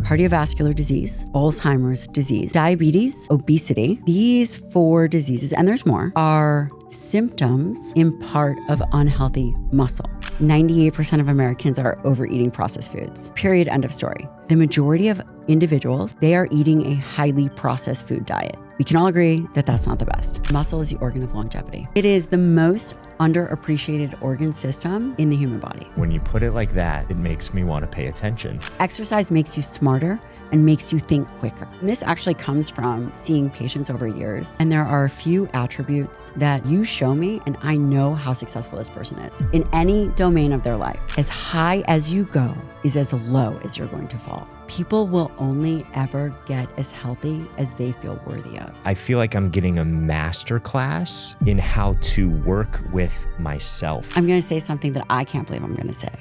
cardiovascular disease, Alzheimer's disease, diabetes, obesity. These 4 diseases, and there's more, are symptoms in part of unhealthy muscle. 98% of Americans are overeating processed foods. Period, end of story. The majority of individuals, they are eating a highly processed food diet. We can all agree that that's not the best. Muscle is the organ of longevity. It is the most underappreciated organ system in the human body. When you put it like that, it makes me want to pay attention. Exercise makes you smarter and makes you think quicker. And this actually comes from seeing patients over years. And there are a few attributes that you show me and I know how successful this person is in any domain of their life. As high as you go is as low as you're going to fall. People will only ever get as healthy as they feel worthy of. I feel like I'm getting a master class in how to work with myself. I'm going to say something that I can't believe I'm going to say.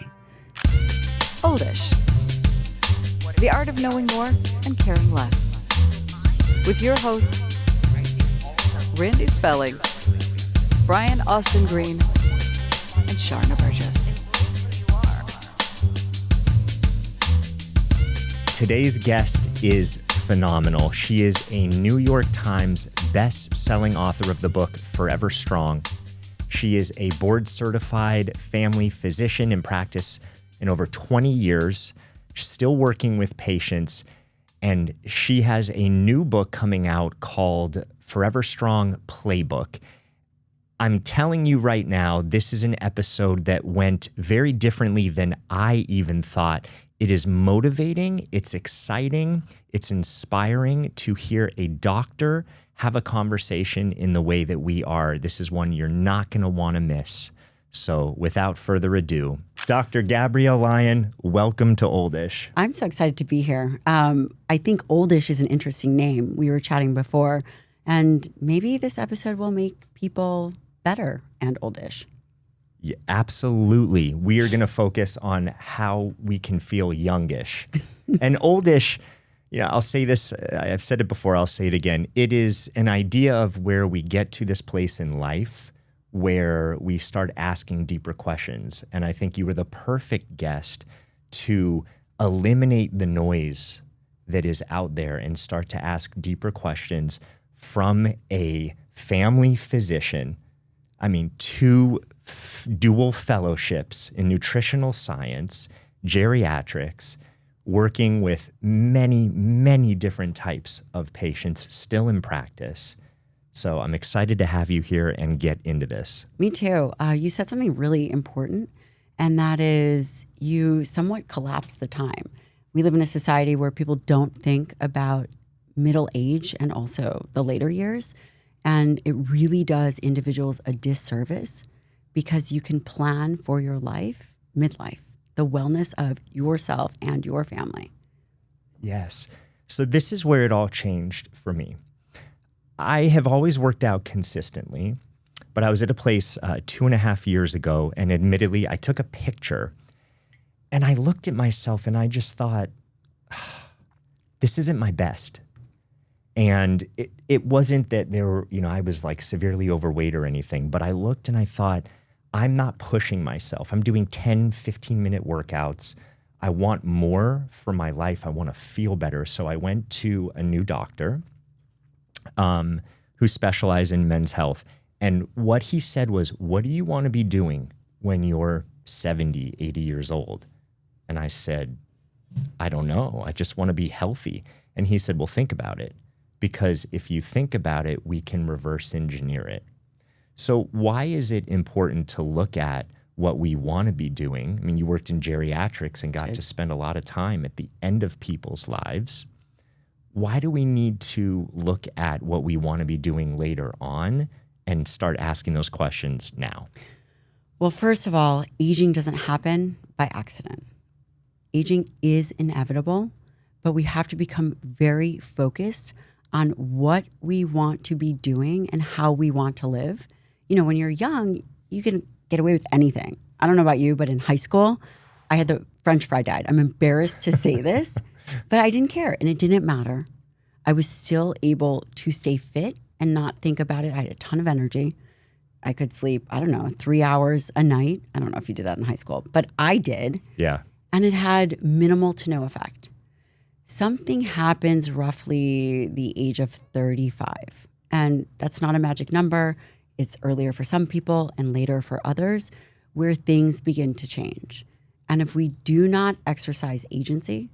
Oldish. The art of knowing more and caring less. With your host, Randy Spelling, Brian Austin Green, and Sharna Burgess. Today's guest is phenomenal. She is a New York Times best-selling author of the book Forever Strong. She is a board-certified family physician in practice in over 20 years, still working with patients, and she has a new book coming out called Forever Strong Playbook. I'm telling you right now, this is an episode that went very differently than I even thought. It is motivating, it's exciting, it's inspiring to hear a doctor have a conversation in the way that we are. This is one you're not going to want to miss. So without further ado, Dr. Gabrielle Lyon, welcome to Oldish. I'm so excited to be here. I think Oldish is an interesting name. We were chatting before, and maybe this episode will make people better and oldish. Yeah, absolutely. We are going to focus on how we can feel youngish. And oldish, I'll say this, I've said it before, I'll say it again. It is an idea of where we get to this place in life where we start asking deeper questions. And I think you were the perfect guest to eliminate the noise that is out there and start to ask deeper questions from a family physician. I mean, 2 dual fellowships in nutritional science, geriatrics, working with many, many different types of patients still in practice. So I'm excited to have you here and get into this. Me too. You said something really important, and that is you somewhat collapse the time. We live in a society where people don't think about middle age and also the later years, and it really does individuals a disservice because you can plan for your life, midlife, the wellness of yourself and your family. Yes. So this is where it all changed for me. I have always worked out consistently, but I was at a place 2.5 years ago, and admittedly, I took a picture, and I looked at myself, and I just thought, this isn't my best. And it wasn't that I was like severely overweight or anything, but I looked and I thought, I'm not pushing myself. I'm doing 10, 15-minute workouts. I want more for my life. I want to feel better. So I went to a new doctor who specialized in men's health. And what he said was, what do you want to be doing when you're 70, 80 years old? And I said, I don't know. I just want to be healthy. And he said, well, think about it. Because if you think about it, we can reverse engineer it. So why is it important to look at what we want to be doing? I mean, you worked in geriatrics and got to spend a lot of time at the end of people's lives. Why do we need to look at what we want to be doing later on and start asking those questions now? Well, first of all, aging doesn't happen by accident. Aging is inevitable, but we have to become very focused on what we want to be doing and how we want to live. When you're young, you can get away with anything. I don't know about you, but in high school, I had the French fry diet. I'm embarrassed to say this, but I didn't care and it didn't matter. I was still able to stay fit and not think about it. I had a ton of energy. I could sleep, 3 hours a night. I don't know if you did that in high school, but I did. Yeah. And it had minimal to no effect. something happens roughly the age of 35. And that's not a magic number. It's earlier for some people and later for others, where things begin to change. And if we do not exercise agency,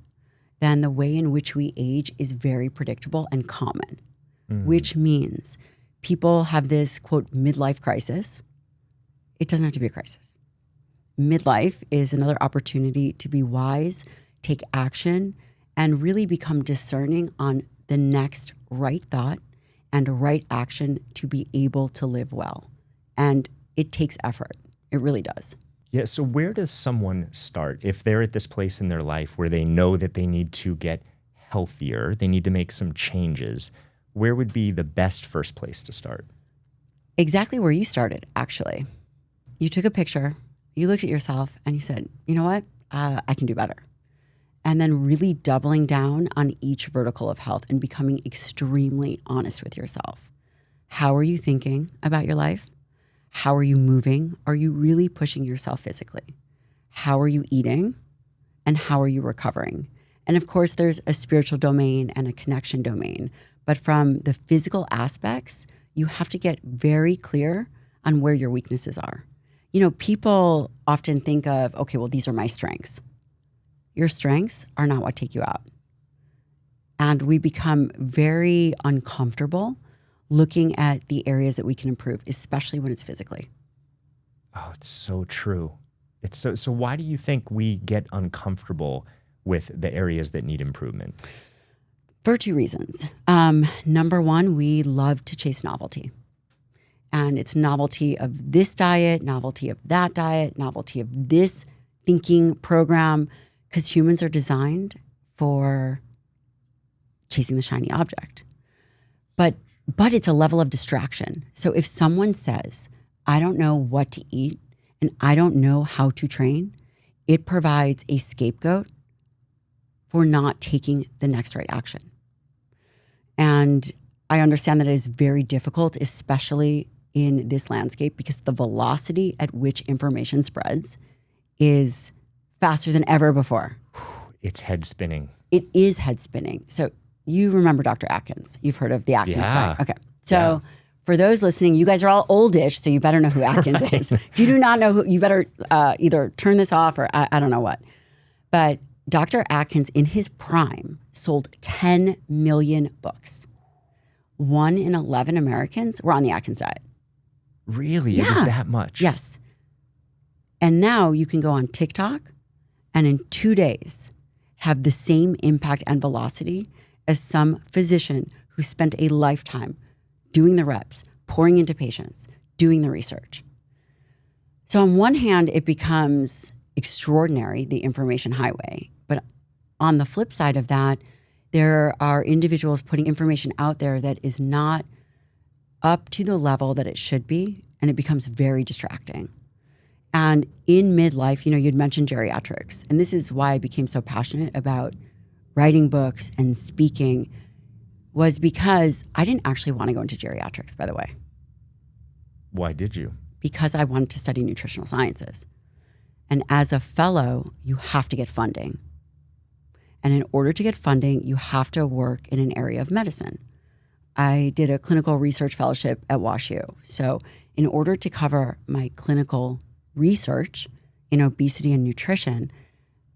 then the way in which we age is very predictable and common, which means people have this, quote, midlife crisis. It doesn't have to be a crisis. Midlife is another opportunity to be wise, take action, and really become discerning on the next right thought and right action to be able to live well. And it takes effort. It really does. Yeah. So where does someone start if they're at this place in their life where they know that they need to get healthier, they need to make some changes? Where would be the best first place to start? Exactly where you started, actually. You took a picture, you looked at yourself, and you said, you know what? I can do better. And then really doubling down on each vertical of health and becoming extremely honest with yourself. How are you thinking about your life? How are you moving? Are you really pushing yourself physically? How are you eating? And how are you recovering? And of course, there's a spiritual domain and a connection domain. But from the physical aspects, you have to get very clear on where your weaknesses are. You know, people often think of, okay, well, these are my strengths. Your strengths are not what take you out. And we become very uncomfortable looking at the areas that we can improve, especially when it's physically. Oh, it's so true. It's so why do you think we get uncomfortable with the areas that need improvement? For two reasons. Number one, we love to chase novelty. And it's novelty of this diet, novelty of that diet, novelty of this thinking program, because humans are designed for chasing the shiny object. But it's a level of distraction. So if someone says, I don't know what to eat and I don't know how to train, it provides a scapegoat for not taking the next right action. And I understand that it is very difficult, especially in this landscape, because the velocity at which information spreads is faster than ever before. It's head spinning. It is head spinning. So you remember Dr. Atkins. You've heard of the Atkins diet. Okay. So for those listening, you guys are all oldish, so you better know who Atkins is. If you do not know who, you better either turn this off or I don't know what. But Dr. Atkins, in his prime, sold 10 million books. 1 in 11 Americans were on the Atkins diet. Really? It was that much? Yes. And now you can go on TikTok and in 2 days have the same impact and velocity as some physician who spent a lifetime doing the reps, pouring into patients, doing the research. So on one hand, it becomes extraordinary, the information highway. But on the flip side of that, there are individuals putting information out there that is not up to the level that it should be, and it becomes very distracting. And in midlife, you'd mentioned geriatrics, and this is why I became so passionate about writing books and speaking, was because I didn't actually want to go into geriatrics, by the way. Why did you? Because I wanted to study nutritional sciences. And as a fellow, you have to get funding. And in order to get funding, you have to work in an area of medicine. I did a clinical research fellowship at WashU. So in order to cover my clinical research in obesity and nutrition,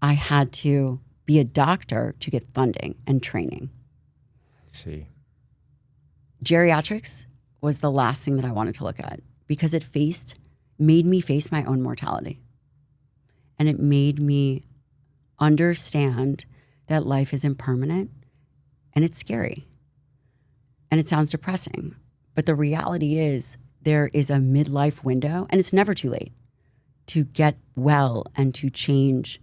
I had to be a doctor to get funding and training. I see. Geriatrics was the last thing that I wanted to look at because it made me face my own mortality. And it made me understand that life is impermanent and it's scary. And it sounds depressing. But the reality is there is a midlife window, and it's never too late to get well and to change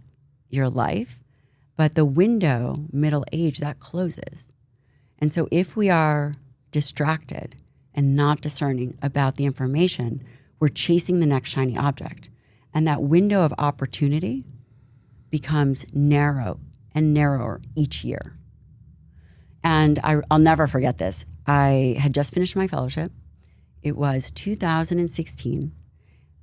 your life. But the window, middle age, that closes. And so if we are distracted and not discerning about the information, we're chasing the next shiny object. And that window of opportunity becomes narrow and narrower each year. And I'll never forget this. I had just finished my fellowship. It was 2016.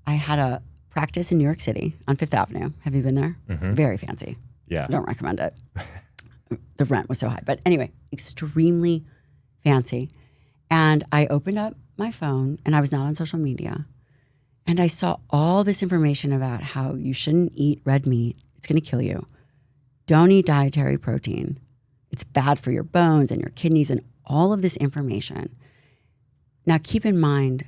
I had a practice in New York City on Fifth Avenue. Have you been there? Mm-hmm. Very fancy. Yeah. I don't recommend it. the rent was so high. But anyway, extremely fancy. And I opened up my phone, and I was not on social media. And I saw all this information about how you shouldn't eat red meat. It's going to kill you. Don't eat dietary protein. It's bad for your bones and your kidneys and all of this information. Now, keep in mind,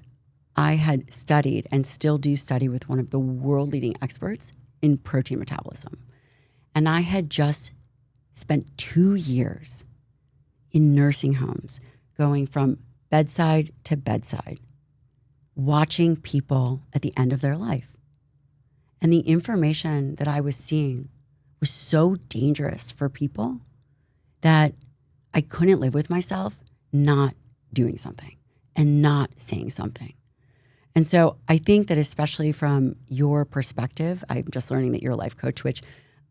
I had studied and still do study with one of the world leading experts in protein metabolism. And I had just spent 2 years in nursing homes, going from bedside to bedside, watching people at the end of their life. And the information that I was seeing was so dangerous for people that I couldn't live with myself not doing something and not saying something. And so I think that especially from your perspective, I'm just learning that you're a life coach, which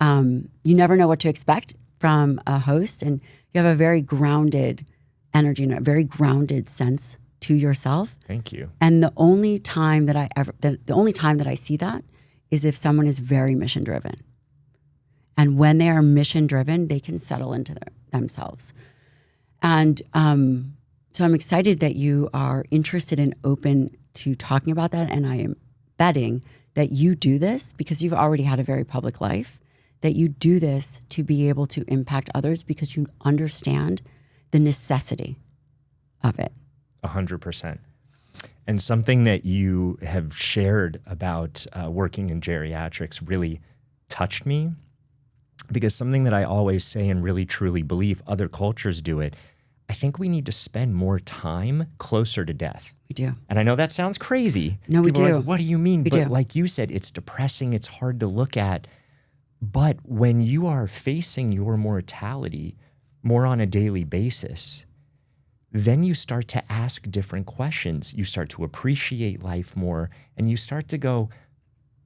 you never know what to expect from a host, and you have a very grounded energy and a very grounded sense to yourself. Thank you. And the only time that I see that is if someone is very mission driven. And when they are mission driven, they can settle into themselves. And so I'm excited that you are interested and open to talking about that. And I am betting that you do this because you've already had a very public life, that you do this to be able to impact others because you understand the necessity of it. 100%. And something that you have shared about working in geriatrics really touched me, because something that I always say and really truly believe, other cultures do it. I think we need to spend more time closer to death. We do. And I know that sounds crazy. No, we People are do. like, what do you mean? We But do. like you said, it's depressing. It's hard to look at. But when you are facing your mortality more on a daily basis, then you start to ask different questions. You start to appreciate life more, and you start to go,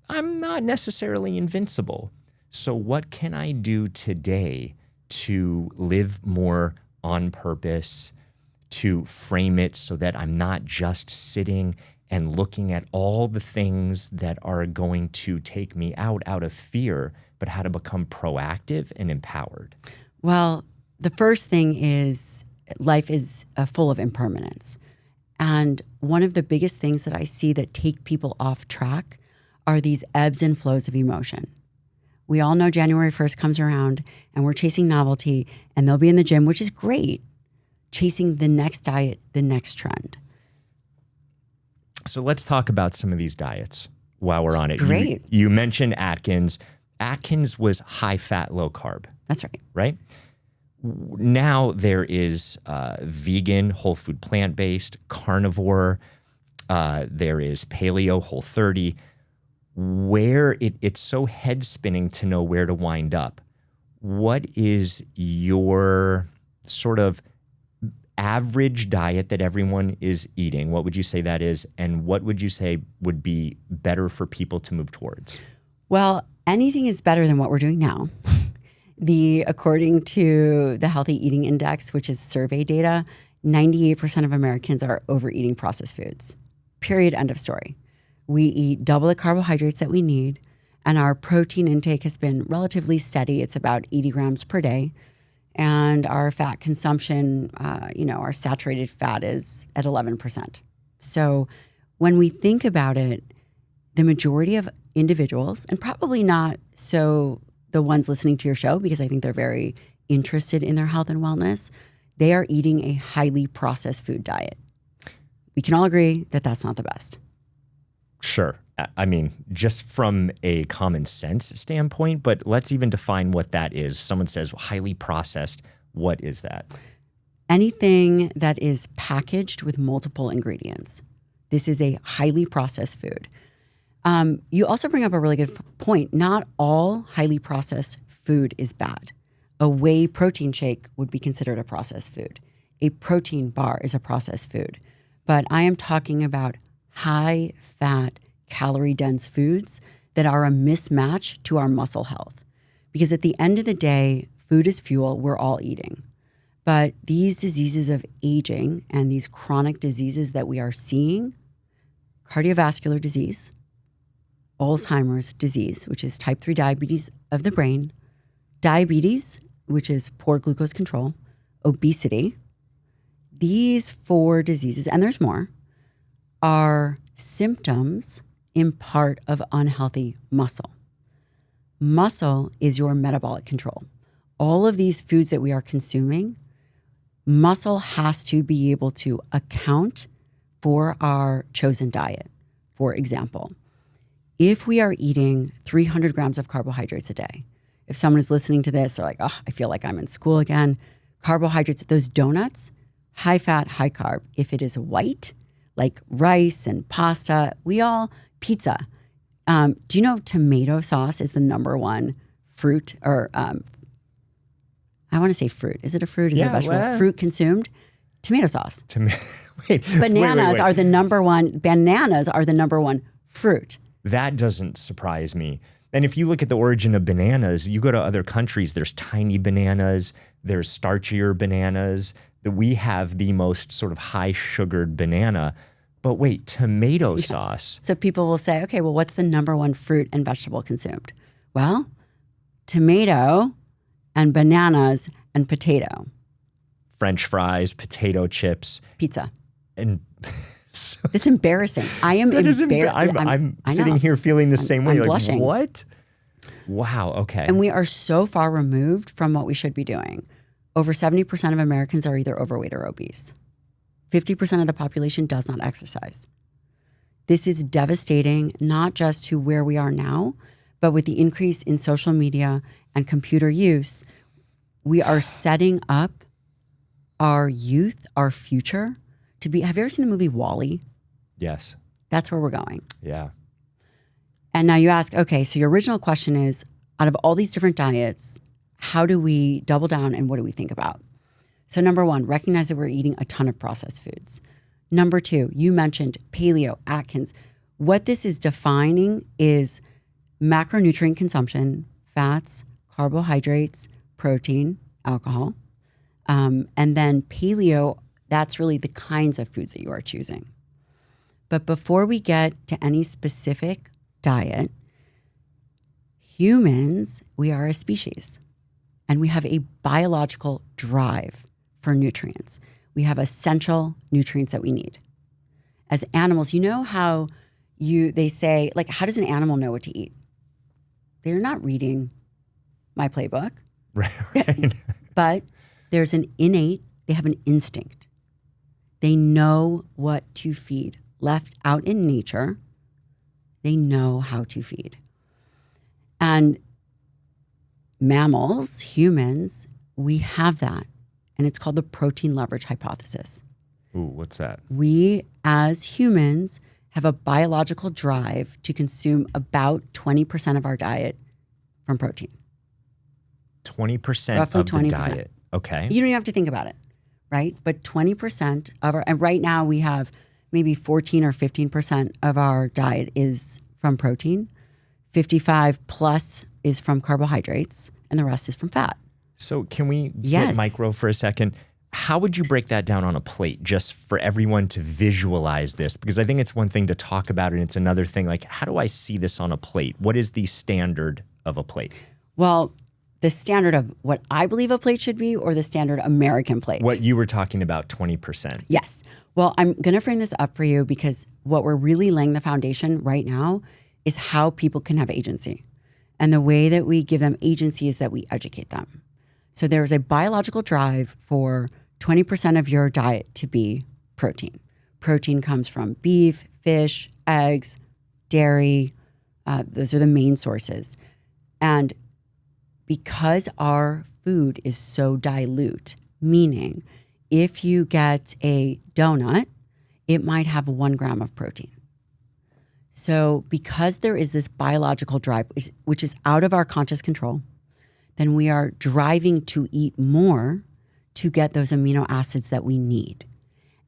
I'm not necessarily invincible. So what can I do today to live more on purpose, to frame it so that I'm not just sitting and looking at all the things that are going to take me out of fear, but how to become proactive and empowered? Well, the first thing is life is full of impermanence. And one of the biggest things that I see that take people off track are these ebbs and flows of emotion. We all know January 1st comes around and we're chasing novelty, and they'll be in the gym, which is great, chasing the next diet, the next trend. So let's talk about some of these diets while we're on it. Great. You mentioned Atkins. Atkins was high fat, low carb. That's right. Right? Now there is vegan, whole food, plant-based, carnivore. There is paleo, Whole30, where it's so head spinning to know where to wind up. What is your sort of average diet that everyone is eating? What would you say that is? And what would you say would be better for people to move towards? Well, anything is better than what we're doing now. According to the Healthy Eating Index, which is survey data, 98% of Americans are overeating processed foods. Period. End of story. We eat double the carbohydrates that we need, and our protein intake has been relatively steady. It's about 80 grams per day. And our fat consumption, our saturated fat is at 11%. So when we think about it, the majority of individuals, and probably not so the ones listening to your show, because I think they're very interested in their health and wellness, they are eating a highly processed food diet. We can all agree that that's not the best. Sure. I mean, just from a common sense standpoint, but let's even define what that is. Someone says highly processed. What is that? Anything that is packaged with multiple ingredients. This is a highly processed food. You also bring up a really good point. Not all highly processed food is bad. A whey protein shake would be considered a processed food. A protein bar is a processed food. But I am talking about high fat, calorie dense foods that are a mismatch to our muscle health. Because at the end of the day, food is fuel, we're all eating. But these diseases of aging and these chronic diseases that we are seeing, cardiovascular disease, Alzheimer's disease, which is type 3 diabetes of the brain, diabetes, which is poor glucose control, obesity. These 4 diseases, and there's more, are symptoms in part of unhealthy muscle. Muscle is your metabolic control. All of these foods that we are consuming, muscle has to be able to account for our chosen diet. For example, if we are eating 300 grams of carbohydrates a day, if someone is listening to this, they're like, oh, I feel like I'm in school again. Carbohydrates, those donuts, high fat, high carb. If it is white, like rice and pasta, pizza. Do you know tomato sauce is the number one fruit or I want to say fruit. Is it a fruit? Is it a vegetable? Well, fruit consumed? Tomato sauce. Bananas are the number one. Bananas are the number one fruit. That doesn't surprise me. And if you look at the origin of bananas, you go to other countries, there's tiny bananas, there's starchier bananas. We have the most sort of high sugared banana. But wait, tomato sauce. So people will say, okay, well, what's the number one fruit and vegetable consumed? Well, tomato and bananas and potato. French fries, potato chips. Pizza. And it's embarrassing. I am embarrassed. I'm sitting here feeling the same way. I'm like, blushing. What? Wow, okay. And we are so far removed from what we should be doing. Over 70% of Americans are either overweight or obese. 50% of the population does not exercise. This is devastating, not just to where we are now, but with the increase in social media and computer use, we are setting up our youth, our future to be. Have you ever seen the movie WALL-E? Yes. That's where we're going. Yeah. And now you ask, okay, so your original question is, out of all these different diets, how do we double down and what do we think about? So number one, recognize that we're eating a ton of processed foods. Number two, you mentioned paleo, Atkins. What this is defining is macronutrient consumption, fats, carbohydrates, protein, alcohol. And then paleo, that's really the kinds of foods that you are choosing. But before we get to any specific diet, humans, we are a species and we have a biological drive for nutrients. We have essential nutrients that we need. As animals, you know how they say, like, how does an animal know what to eat? They're not reading my playbook. Right. But there's they have an instinct. They know what to feed. Left out in nature, they know how to feed. And mammals, humans, we have that. And it's called the protein leverage hypothesis. Ooh, what's that? We, as humans, have a biological drive to consume about 20% of our diet from protein. 20% Roughly of 20%. the diet. Okay. You don't even have to think about it, right? But 20% of and right now we have maybe 14 or 15% of our diet is from protein. 55 plus is from carbohydrates, and the rest is from fat. So can we Yes. get micro for a second? How would you break that down on a plate just for everyone to visualize this? Because I think it's one thing to talk about it, and it's another thing, like, how do I see this on a plate? What is the standard of a plate? Well, the standard of what I believe a plate should be, or the standard American plate? What you were talking about, 20%. Yes. Well, I'm going to frame this up for you because what we're really laying the foundation right now is how people can have agency. And the way that we give them agency is that we educate them. So there's a biological drive for 20% of your diet to be protein. Protein comes from beef, fish, eggs, dairy. Those are the main sources. And because our food is so dilute, meaning if you get a donut, it might have 1 gram of protein. So because there is this biological drive, which is out of our conscious control, then we are driving to eat more to get those amino acids that we need.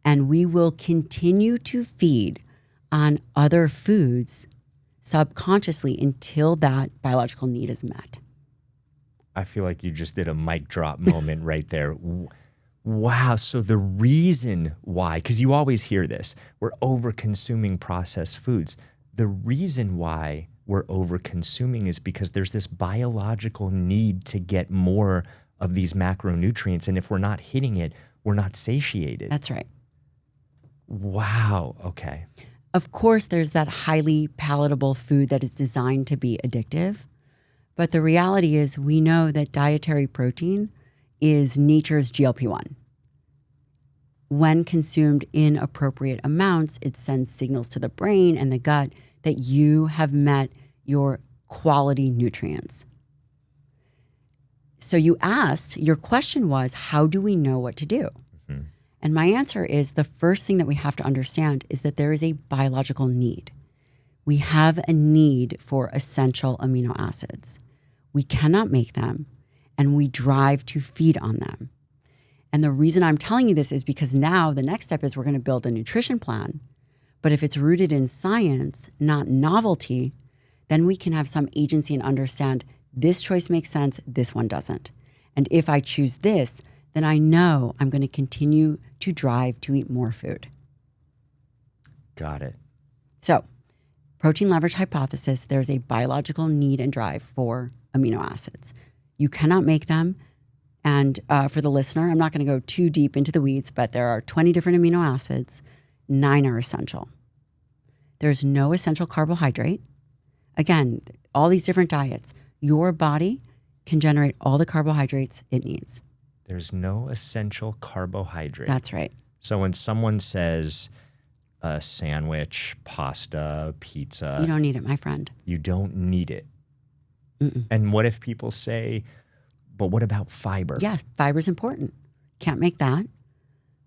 And we will continue to feed on other foods subconsciously until that biological need is met. I feel like you just did a mic drop moment right there. Wow. So the reason why, because you always hear this, we're over consuming processed foods. The reason why we're over consuming is because there's this biological need to get more of these macronutrients. And if we're not hitting it, we're not satiated. That's right. Wow. Okay. Of course, there's that highly palatable food that is designed to be addictive. But the reality is we know that dietary protein is nature's GLP-1. When consumed in appropriate amounts, it sends signals to the brain and the gut that you have met your quality nutrients. So you asked, your question was, how do we know what to do? Mm-hmm. And my answer is the first thing that we have to understand is that there is a biological need. We have a need for essential amino acids. We cannot make them, and we drive to feed on them. And the reason I'm telling you this is because now the next step is we're going to build a nutrition plan. But if it's rooted in science, not novelty, then we can have some agency and understand this choice makes sense, this one doesn't. And if I choose this, then I know I'm going to continue to drive to eat more food. Got it. So, protein leverage hypothesis, there's a biological need and drive for amino acids. You cannot make them. And for the listener, I'm not going to go too deep into the weeds, but there are 20 different amino acids. 9 are essential. There's no essential carbohydrate. Again, all these different diets, your body can generate all the carbohydrates it needs. There's no essential carbohydrate. That's right. So when someone says a sandwich, pasta, pizza, you don't need it, my friend. You don't need it. Mm-mm. And what if people say, but what about fiber? Yeah, fiber is important. Can't make that,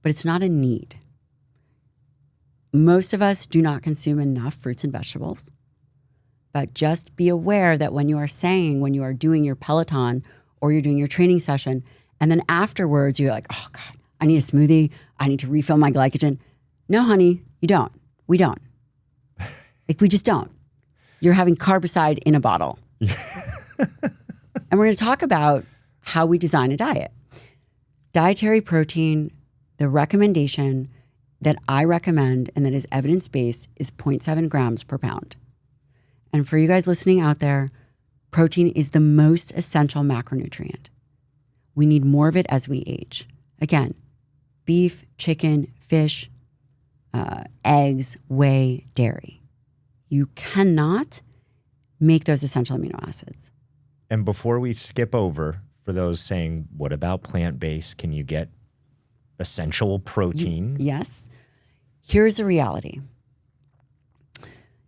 but it's not a need. Most of us do not consume enough fruits and vegetables, but just be aware that when you are doing your Peloton or you're doing your training session, and then afterwards you're like, oh God, I need a smoothie. I need to refill my glycogen. No, honey, you don't. We don't. We just don't. You're having carbicide in a bottle. And we're going to talk about how we design a diet. Dietary protein, the recommendation that I recommend and that is evidence-based is 0.7 grams per pound. And for you guys listening out there, protein is the most essential macronutrient. We need more of it as we age. Again, beef, chicken, fish, eggs, whey, dairy. You cannot make those essential amino acids. And before we skip over, for those saying, what about plant-based? Can you get essential protein? Yes. Here's the reality.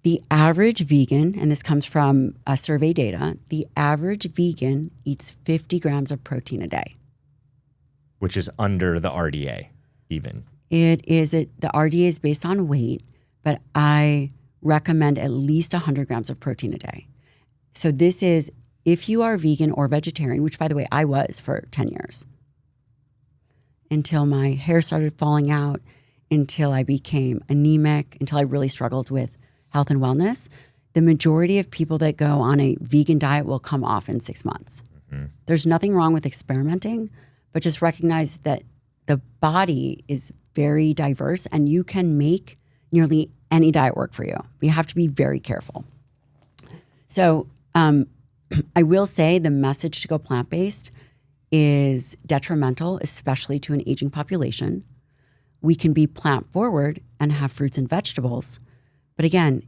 The average vegan, and this comes from survey data, the average vegan eats 50 grams of protein a day. Which is under the RDA, even. The RDA is based on weight, but I recommend at least 100 grams of protein a day. So this is if you are vegan or vegetarian, which by the way, I was for 10 years, until my hair started falling out, until I became anemic, until I really struggled with health and wellness. The majority of people that go on a vegan diet will come off in 6 months. Mm-hmm. There's nothing wrong with experimenting, but just recognize that the body is very diverse and you can make nearly any diet work for you. But you have to be very careful. So I will say the message to go plant-based is detrimental, especially to an aging population. We can be plant-forward and have fruits and vegetables. But again,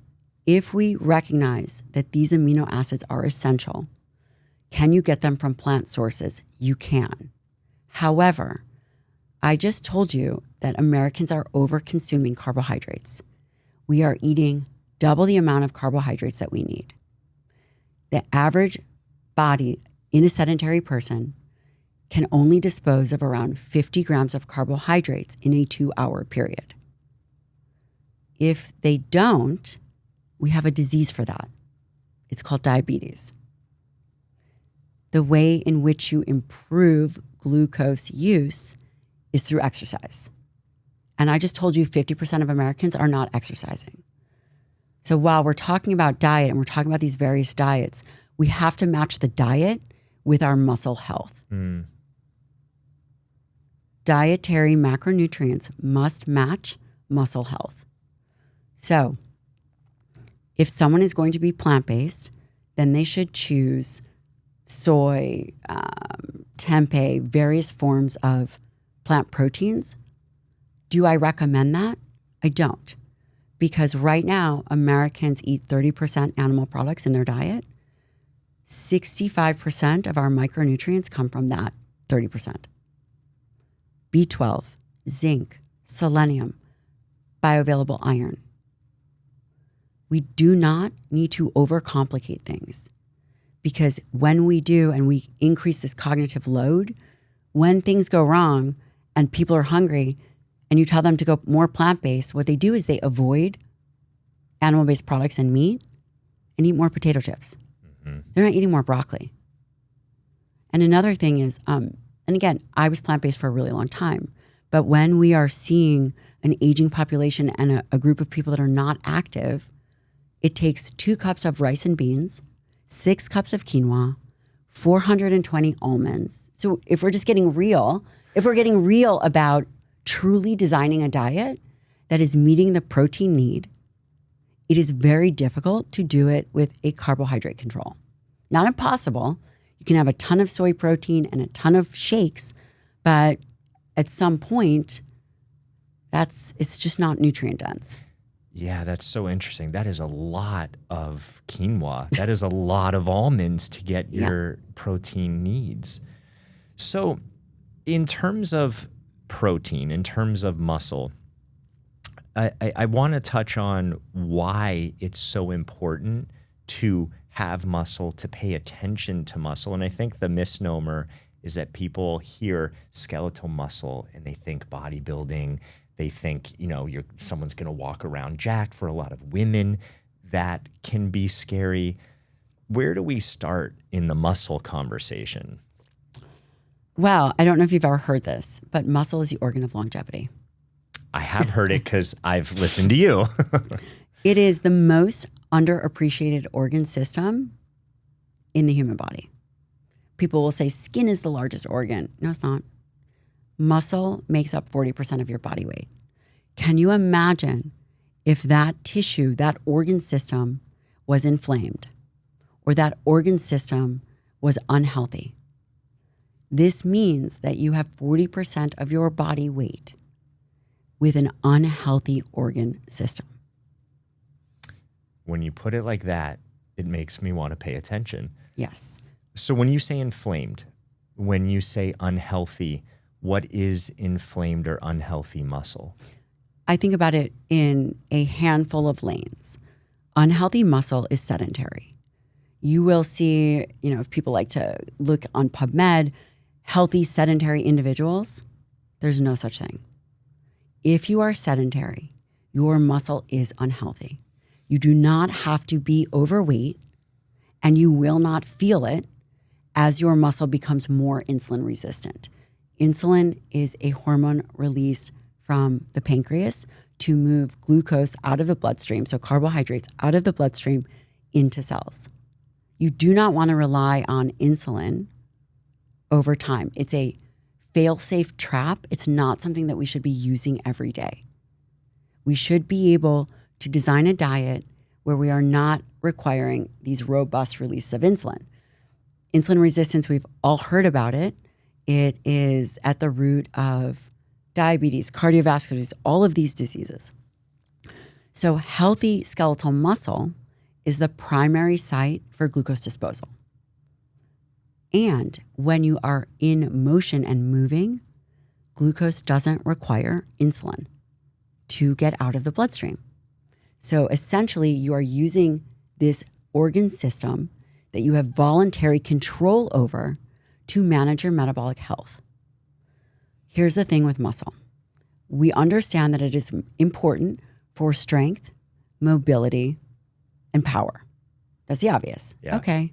if we recognize that these amino acids are essential, can you get them from plant sources? You can. However, I just told you that Americans are over-consuming carbohydrates. We are eating double the amount of carbohydrates that we need. The average body in a sedentary person can only dispose of around 50 grams of carbohydrates in a 2-hour period. If they don't, we have a disease for that. It's called diabetes. The way in which you improve glucose use is through exercise. And I just told you 50% of Americans are not exercising. So while we're talking about diet and we're talking about these various diets, we have to match the diet with our muscle health. Mm. Dietary macronutrients must match muscle health. So if someone is going to be plant-based, then they should choose soy, tempeh, various forms of plant proteins. Do I recommend that? I don't. Because right now, Americans eat 30% animal products in their diet. 65% of our micronutrients come from that 30%. B12, zinc, selenium, bioavailable iron. We do not need to overcomplicate things, because when we do and we increase this cognitive load, when things go wrong and people are hungry and you tell them to go more plant-based, what they do is they avoid animal-based products and meat and eat more potato chips. Mm-hmm. They're not eating more broccoli. And another thing is, and again, I was plant-based for a really long time, but when we are seeing an aging population and a group of people that are not active, it takes 2 cups of rice and beans, 6 cups of quinoa, 420 almonds. So if we're just getting real, if we're getting real about truly designing a diet that is meeting the protein need, it is very difficult to do it with a carbohydrate control. Not impossible. You can have a ton of soy protein and a ton of shakes, but at some point, it's just not nutrient dense. Yeah, that's so interesting. That is a lot of quinoa. That is a lot of almonds to get your protein needs. So in terms of protein, in terms of muscle, I want to touch on why it's so important to have muscle, to pay attention to muscle. And I think the misnomer is that people hear skeletal muscle and they think bodybuilding. They think, someone's going to walk around jacked. For a lot of women, that can be scary. Where do we start in the muscle conversation? Well, I don't know if you've ever heard this, but muscle is the organ of longevity. I have heard it because I've listened to you. It is the most underappreciated organ system in the human body. People will say skin is the largest organ. No, it's not. Muscle makes up 40% of your body weight. Can you imagine if that tissue, that organ system was inflamed or that organ system was unhealthy? This means that you have 40% of your body weight with an unhealthy organ system. When you put it like that, it makes me want to pay attention. Yes. So when you say inflamed, when you say unhealthy, what is inflamed or unhealthy muscle? I think about it in a handful of lanes. Unhealthy muscle is sedentary. You will see, if people like to look on PubMed, healthy sedentary individuals, there's no such thing. If you are sedentary, your muscle is unhealthy. You do not have to be overweight, and you will not feel it as your muscle becomes more insulin resistant. Insulin is a hormone released from the pancreas to move glucose out of the bloodstream, so carbohydrates out of the bloodstream into cells. You do not want to rely on insulin over time. It's a fail-safe trap. It's not something that we should be using every day. We should be able to design a diet where we are not requiring these robust releases of insulin. Insulin resistance, we've all heard about it. It is at the root of diabetes, cardiovascular disease, all of these diseases. So healthy skeletal muscle is the primary site for glucose disposal. And when you are in motion and moving, glucose doesn't require insulin to get out of the bloodstream. So essentially, you are using this organ system that you have voluntary control over to manage your metabolic health. Here's the thing with muscle. We understand that it is important for strength, mobility, and power. That's the obvious. Yeah. Okay.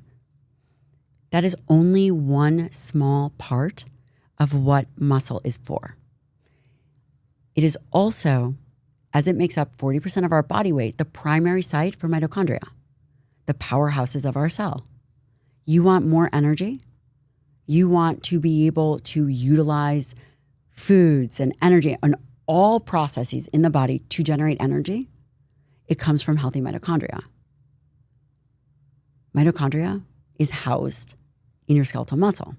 That is only one small part of what muscle is for. It is also, as it makes up 40% of our body weight, the primary site for mitochondria, the powerhouses of our cell. You want more energy? You want to be able to utilize foods and energy and all processes in the body to generate energy? It comes from healthy mitochondria. Mitochondria is housed in your skeletal muscle.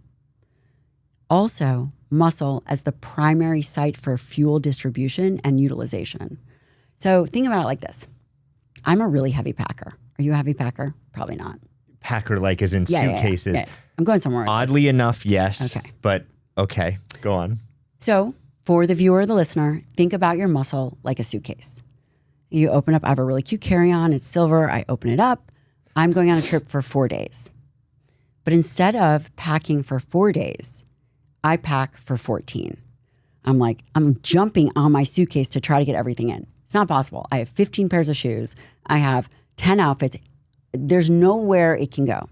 also muscle as the primary site for fuel distribution and utilization. So think about it like this. I'm a really heavy packer. Are you a heavy packer? Probably not. Packer like as in suitcases. Yeah. I'm going somewhere. Oddly enough, yes. Okay. But okay, go on. So for the viewer or the listener, think about your muscle like a suitcase. You open up, I have a really cute carry-on. It's silver. I open it up. I'm going on a trip for 4 days. But instead of packing for 4 days, I pack for 14. I'm jumping on my suitcase to try to get everything in. It's not possible. I have 15 pairs of shoes. I have 10 outfits. There's nowhere it can go.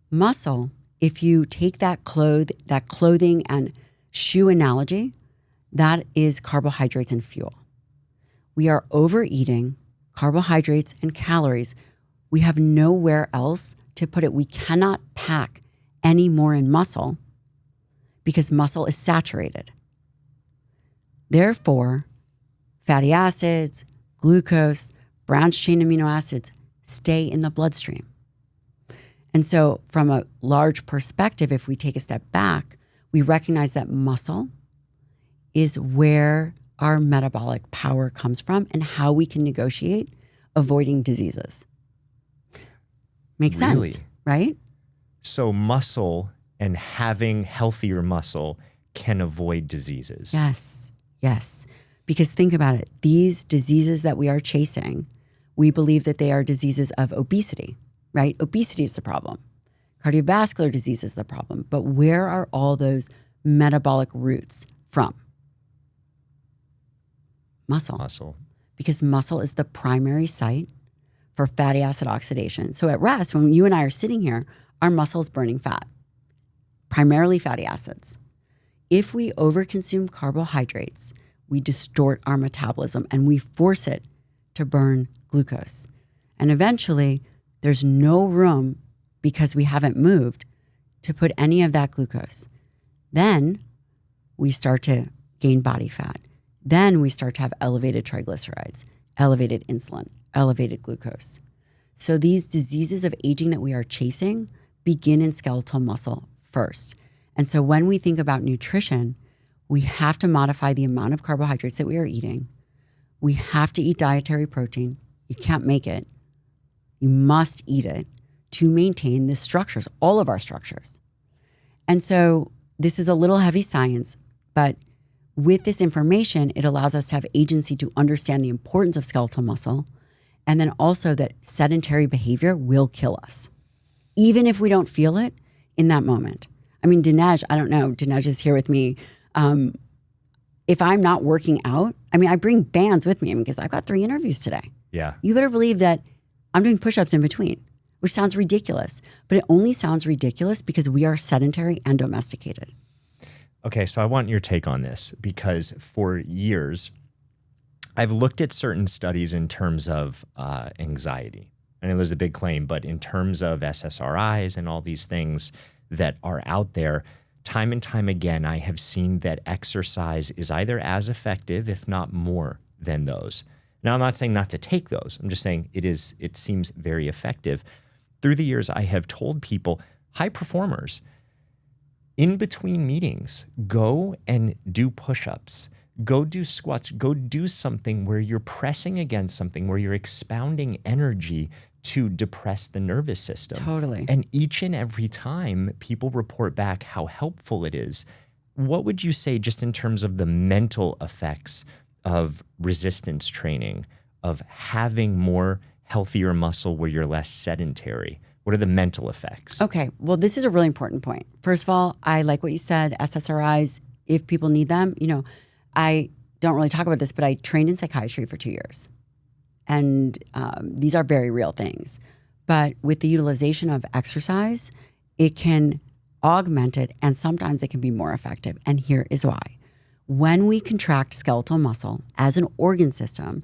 Muscle, if you take that clothing and shoe analogy, that is carbohydrates and fuel. We are overeating carbohydrates and calories. We have nowhere else to put it. We cannot pack any more in muscle because muscle is saturated. Therefore, fatty acids, glucose, branched chain amino acids stay in the bloodstream. And so from a large perspective, if we take a step back, we recognize that muscle is where our metabolic power comes from and how we can negotiate avoiding diseases. Makes sense, right? So muscle and having healthier muscle can avoid diseases. Yes. Because think about it. These diseases that we are chasing, we believe that they are diseases of obesity, right? Obesity is the problem. Cardiovascular disease is the problem. But where are all those metabolic roots from? Muscle. Because muscle is the primary site for fatty acid oxidation. So at rest, when you and I are sitting here, our muscle is burning fat, primarily fatty acids. If we overconsume carbohydrates, we distort our metabolism and we force it to burn glucose. And eventually, there's no room, because we haven't moved, to put any of that glucose. Then we start to gain body fat. Then we start to have elevated triglycerides, elevated insulin, elevated glucose. So these diseases of aging that we are chasing begin in skeletal muscle first. And so when we think about nutrition, we have to modify the amount of carbohydrates that we are eating. We have to eat dietary protein. You can't make it. You must eat it to maintain the structures, all of our structures. And so this is a little heavy science, but with this information, it allows us to have agency to understand the importance of skeletal muscle, and then also that sedentary behavior will kill us, even if we don't feel it in that moment. I mean, Dinesh, I don't know, Dinesh is here with me. If I'm not working out, I bring bands with me because I've got 3 interviews today. Yeah. You better believe that I'm doing push-ups in between, which sounds ridiculous, but it only sounds ridiculous because we are sedentary and domesticated. Okay, so I want your take on this because for years, I've looked at certain studies in terms of anxiety. I know there's a big claim, but in terms of SSRIs and all these things that are out there, time and time again, I have seen that exercise is either as effective, if not more, than those. Now, I'm not saying not to take those. I'm just saying it seems very effective. Through the years, I have told people, high performers, in between meetings, go and do push-ups, go do squats, go do something where you're pressing against something, where you're expounding energy to depress the nervous system. Totally. And each and every time people report back how helpful it is. What would you say just in terms of the mental effects of resistance training, of having more healthier muscle where you're less sedentary? What are the mental effects? Okay, well, this is a really important point. First of all, I like what you said, SSRIs, if people need them. I don't really talk about this, but I trained in psychiatry for 2 years. And these are very real things. But with the utilization of exercise, it can augment it, and sometimes it can be more effective. And here is why. When we contract skeletal muscle as an organ system,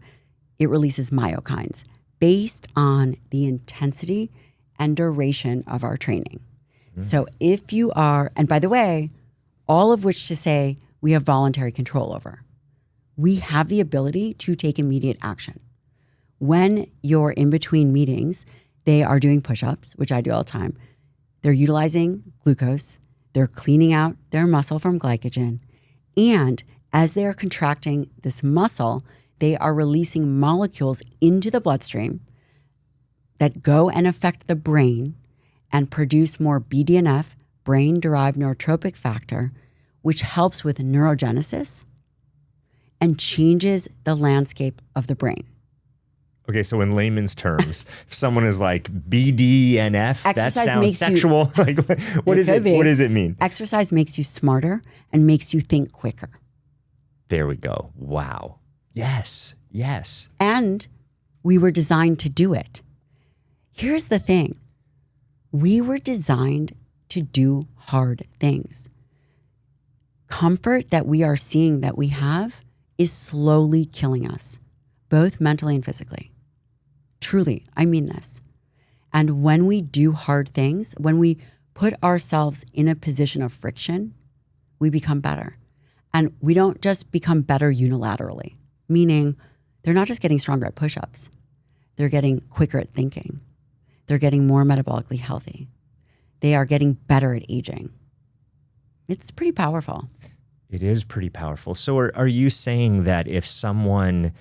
it releases myokines based on the intensity and duration of our training. So if you are, and by the way, all of which to say we have voluntary control over, we have the ability to take immediate action. When you're in between meetings, they are doing push-ups, which I do all the time. They're utilizing glucose. They're cleaning out their muscle from glycogen. And as they are contracting this muscle, they are releasing molecules into the bloodstream that go and affect the brain and produce more BDNF, brain-derived neurotrophic factor, which helps with neurogenesis and changes the landscape of the brain. Okay, so in layman's terms, if someone is like BDNF, that sounds sexual. Like, what does it mean? Exercise makes you smarter and makes you think quicker. There we go. Wow. Yes. And we were designed to do it. Here's the thing. We were designed to do hard things. Comfort that we are seeing that we have is slowly killing us, both mentally and physically. Truly, I mean this. And when we do hard things, when we put ourselves in a position of friction, we become better. And we don't just become better unilaterally, meaning they're not just getting stronger at push-ups. They're getting quicker at thinking. They're getting more metabolically healthy. They are getting better at aging. It's pretty powerful. It is pretty powerful. So are you saying that if someone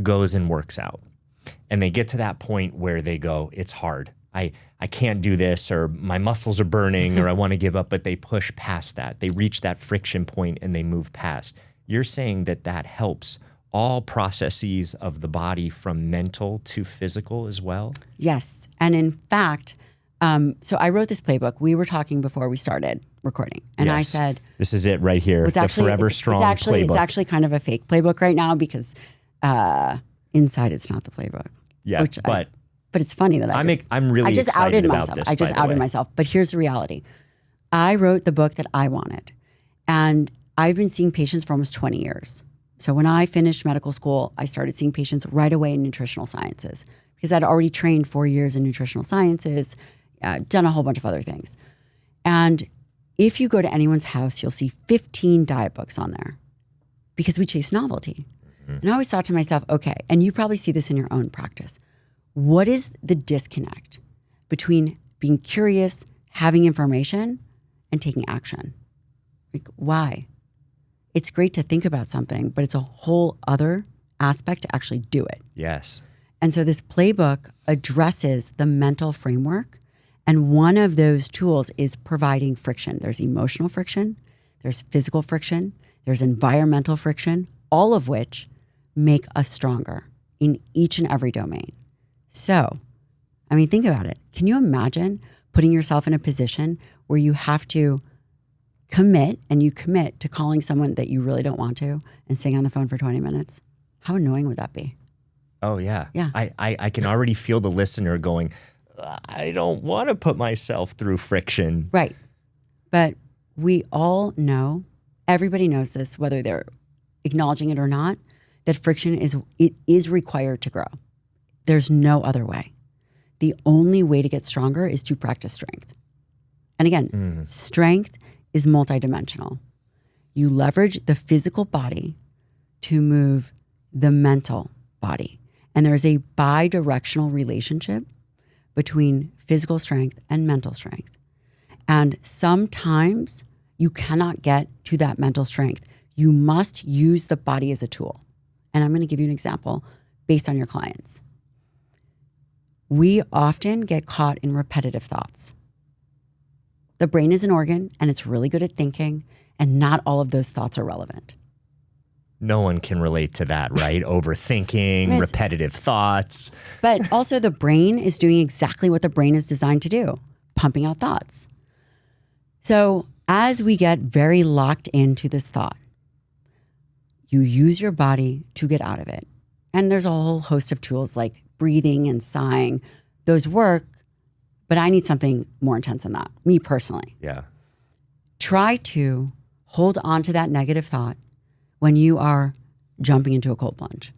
goes and works out and they get to that point where they go, it's hard, I can't do this, or my muscles are burning, or I want to give up, but they push past that, they reach that friction point and they move past, you're saying that that helps all processes of the body from mental to physical as well? Yes. And in fact, so I wrote this playbook. We were talking before we started recording. And I said, this is it right here. The Forever Strong playbook. It's actually kind of a fake playbook right now because inside it's not the playbook. Yeah, but it's funny that I'm really excited about myself. this. I just outed myself. But here's the reality. I wrote the book that I wanted. And I've been seeing patients for almost 20 years. So when I finished medical school, I started seeing patients right away in nutritional sciences because I'd already trained 4 years in nutritional sciences, done a whole bunch of other things. And if you go to anyone's house, you'll see 15 diet books on there because we chase novelty. Mm-hmm. And I always thought to myself, okay, and you probably see this in your own practice. What is the disconnect between being curious, having information, and taking action? Like, why? It's great to think about something, but it's a whole other aspect to actually do it. Yes. And so this playbook addresses the mental framework. And one of those tools is providing friction. There's emotional friction, there's physical friction, there's environmental friction, all of which make us stronger in each and every domain. So, I mean, think about it. Can you imagine putting yourself in a position where you have to commit to calling someone that you really don't want to and staying on the phone for 20 minutes? How annoying would that be? Oh, yeah. Yeah. I can already feel the listener going, I don't want to put myself through friction. Right. But we all know, everybody knows this, whether they're acknowledging it or not, that friction is required to grow. There's no other way. The only way to get stronger is to practice strength. And again, strength is multidimensional. You leverage the physical body to move the mental body. And there's a bi-directional relationship between physical strength and mental strength. And sometimes you cannot get to that mental strength. You must use the body as a tool. And I'm going to give you an example based on your clients. We often get caught in repetitive thoughts. The brain is an organ and it's really good at thinking, and not all of those thoughts are relevant. No one can relate to that, right? Overthinking, repetitive thoughts. But also the brain is doing exactly what the brain is designed to do, pumping out thoughts. So as we get very locked into this thought, you use your body to get out of it. And there's a whole host of tools like breathing and sighing. Those work, but I need something more intense than that, me personally. Yeah. Try to hold on to that negative thought when you are jumping into a cold plunge.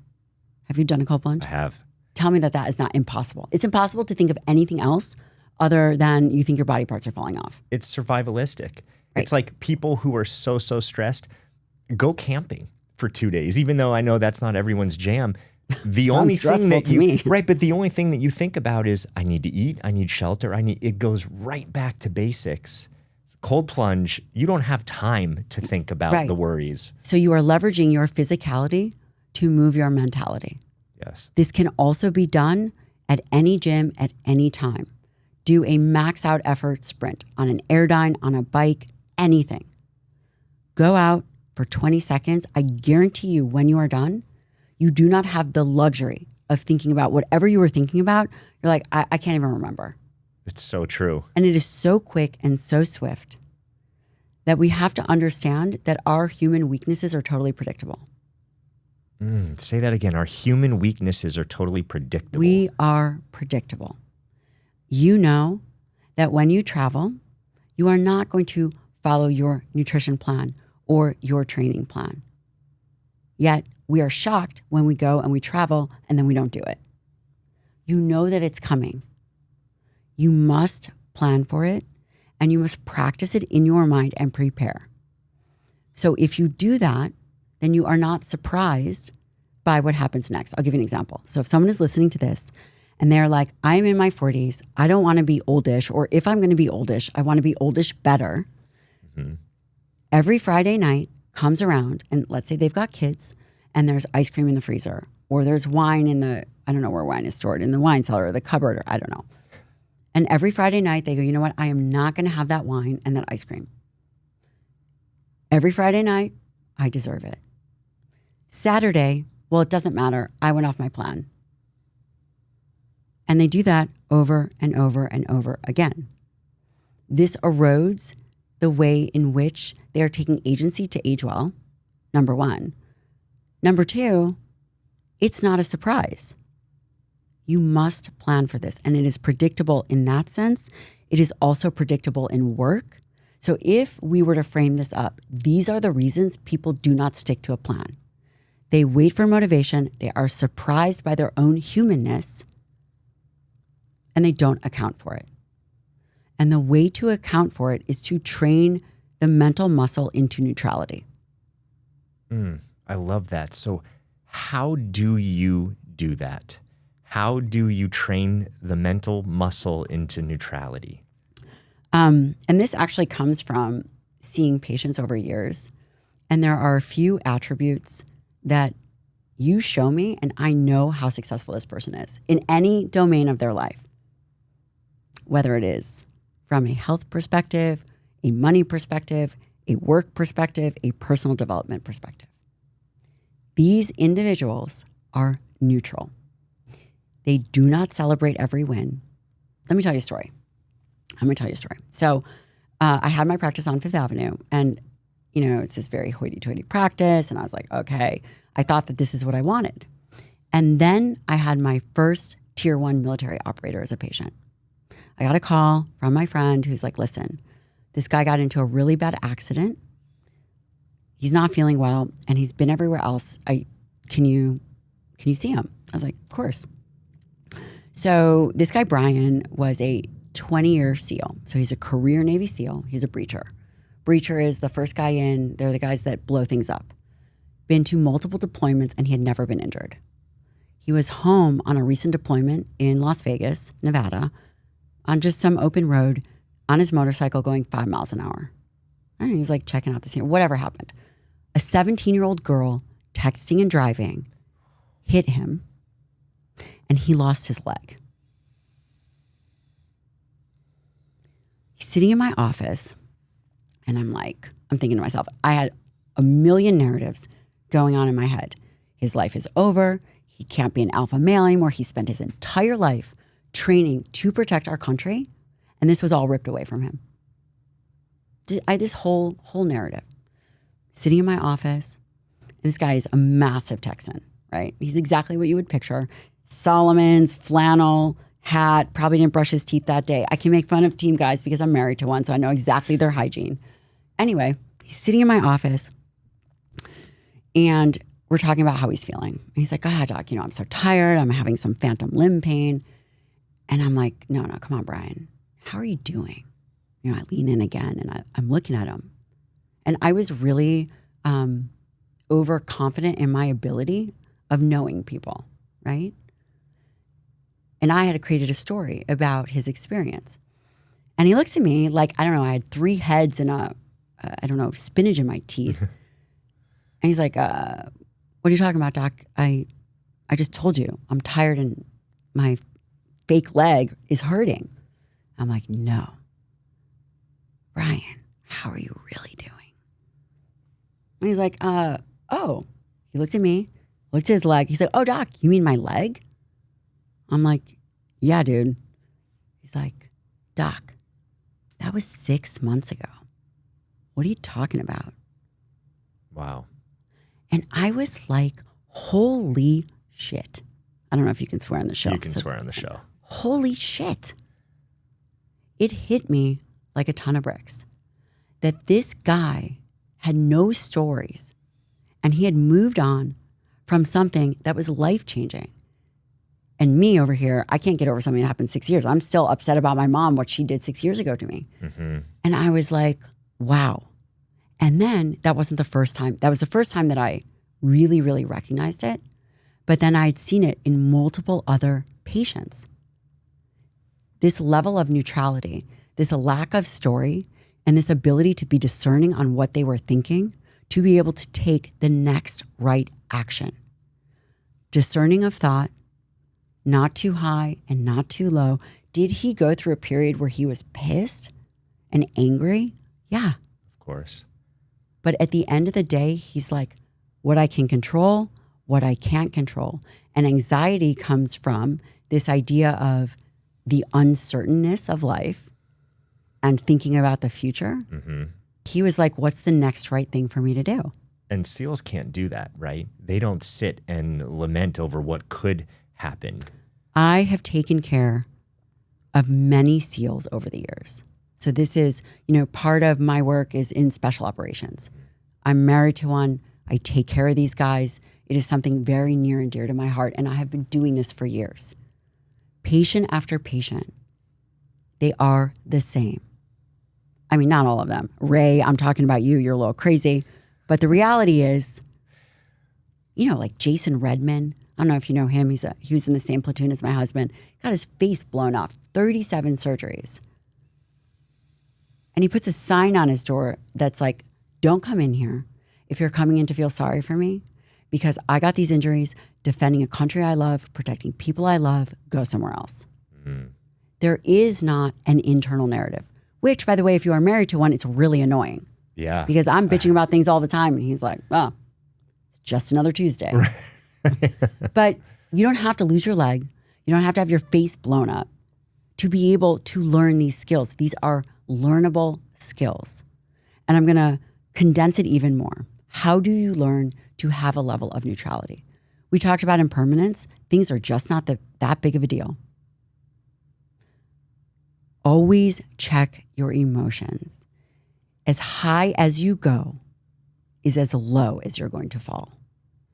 Have you done a cold plunge? I have. Tell me that is not impossible. It's impossible to think of anything else other than you think your body parts are falling off. It's survivalistic. Right. It's like people who are so stressed, go camping for 2 days, even though I know that's not everyone's jam. The only thing that but the only thing that you think about is I need to eat, I need shelter, it goes right back to basics. cold plunge, you don't have time to think about the worries. So you are leveraging your physicality to move your mentality. Yes. This can also be done at any gym at any time. Do a max out effort sprint on an Airdyne, on a bike, anything. Go out for 20 seconds. I guarantee you when you are done, you do not have the luxury of thinking about whatever you were thinking about. You're like, I can't even remember. It's so true. And it is so quick and so swift that we have to understand that our human weaknesses are totally predictable. Say that again. Our human weaknesses are totally predictable. We are predictable. You know that when you travel, you are not going to follow your nutrition plan or your training plan. Yet we are shocked when we go and we travel and then we don't do it. You know that it's coming. You must plan for it and you must practice it in your mind and prepare. So if you do that, then you are not surprised by what happens next. I'll give you an example. So if someone is listening to this and they're like, I'm in my 40s, I don't want to be oldish, or if I'm going to be oldish, I want to be oldish better. Mm-hmm. Every Friday night comes around and let's say they've got kids and there's ice cream in the freezer or there's wine in the, I don't know where wine is stored, in the wine cellar or the cupboard or I don't know. And every Friday night they go, you know what? I am not going to have that wine and that ice cream. Every Friday night, I deserve it. Saturday, well, it doesn't matter. I went off my plan. And they do that over and over and over again. This erodes the way in which they are taking agency to age well, number one. Number two, it's not a surprise. You must plan for this. And it is predictable in that sense. It is also predictable in work. So if we were to frame this up, these are the reasons people do not stick to a plan. They wait for motivation. They are surprised by their own humanness and they don't account for it. And the way to account for it is to train the mental muscle into neutrality. I love that. So how do you do that? How do you train the mental muscle into neutrality? And this actually comes from seeing patients over years. And there are a few attributes that you show me and I know how successful this person is in any domain of their life. Whether it is from a health perspective, a money perspective, a work perspective, a personal development perspective. These individuals are neutral. They do not celebrate every win. Let me tell you a story. So I had my practice on Fifth Avenue and, you know, it's this very hoity-toity practice. And I was like, okay, I thought that this is what I wanted. And then I had my first tier 1 military operator as a patient. I got a call from my friend who's like, listen, this guy got into a really bad accident. He's not feeling well and he's been everywhere else. Can you see him? I was like, of course. So this guy, Brian, was a 20-year SEAL. So he's a career Navy SEAL. He's a breacher. Breacher is the first guy in. They're the guys that blow things up. Been to multiple deployments and he had never been injured. He was home on a recent deployment in Las Vegas, Nevada, on just some open road on his motorcycle going 5 miles an hour. I don't know, he was like checking out the scene, whatever happened. A 17-year-old girl texting and driving hit him and he lost his leg. He's sitting in my office and I'm thinking to myself, I had a million narratives going on in my head. His life is over. He can't be an alpha male anymore. He spent his entire life training to protect our country, and this was all ripped away from him. I had this whole narrative. Sitting in my office, and this guy is a massive Texan, right? He's exactly what you would picture. Solomon's, flannel, hat, probably didn't brush his teeth that day. I can make fun of team guys because I'm married to one, so I know exactly their hygiene. Anyway, he's sitting in my office, and we're talking about how he's feeling. And he's like, God, doc, I'm so tired. I'm having some phantom limb pain. And I'm like, no, come on, Brian. How are you doing? I lean in again and I'm looking at him. And I was really overconfident in my ability of knowing people, right? And I had created a story about his experience. And he looks at me like, I don't know, I had 3 heads and spinach in my teeth. And he's like, what are you talking about, doc? I just told you I'm tired and my fake leg is hurting. I'm like, no. Brian, how are you really doing? And he's like, oh. He looked at me, looked at his leg. He's like, oh, doc, you mean my leg? I'm like, yeah, dude. He's like, doc, that was 6 months ago. What are you talking about? Wow. And I was like, holy shit. I don't know if you can swear on the show. You can swear on the show. Holy shit. It hit me like a ton of bricks that this guy had no stories and he had moved on from something that was life-changing. And me over here, I can't get over something that happened 6 years. I'm still upset about my mom, what she did 6 years ago to me. Mm-hmm. And I was like, wow. And then that wasn't the first time. That was the first time that I really, really recognized it. But then I'd seen it in multiple other patients. This level of neutrality, this lack of story, and this ability to be discerning on what they were thinking, to be able to take the next right action. Discerning of thought, not too high and not too low. Did he go through a period where he was pissed and angry? Yeah. Of course. But at the end of the day, he's like, what I can control, what I can't control. And anxiety comes from this idea of the uncertainness of life and thinking about the future. Mm-hmm. He was like, what's the next right thing for me to do? And SEALs can't do that, right? They don't sit and lament over what could happen. I have taken care of many SEALs over the years. So this is, part of my work is in special operations. I'm married to one. I take care of these guys. It is something very near and dear to my heart, and I have been doing this for years. Patient after patient, they are the same. I mean, not all of them. Ray, I'm talking about you. You're a little crazy. But the reality is, like Jason Redman, I don't know if you know him. He was in the same platoon as my husband. Got his face blown off, 37 surgeries. And he puts a sign on his door that's like, don't come in here if you're coming in to feel sorry for me, because I got these injuries defending a country I love, protecting people I love, go somewhere else. Mm-hmm. There is not an internal narrative, which, by the way, if you are married to one, it's really annoying. Yeah. Because I'm bitching about things all the time. And he's like, oh, it's just another Tuesday. But you don't have to lose your leg. You don't have to have your face blown up to be able to learn these skills. These are learnable skills. And I'm going to condense it even more. How do you learn to have a level of neutrality? We talked about impermanence. Things are just not that big of a deal. Always check your emotions. As high as you go is as low as you're going to fall.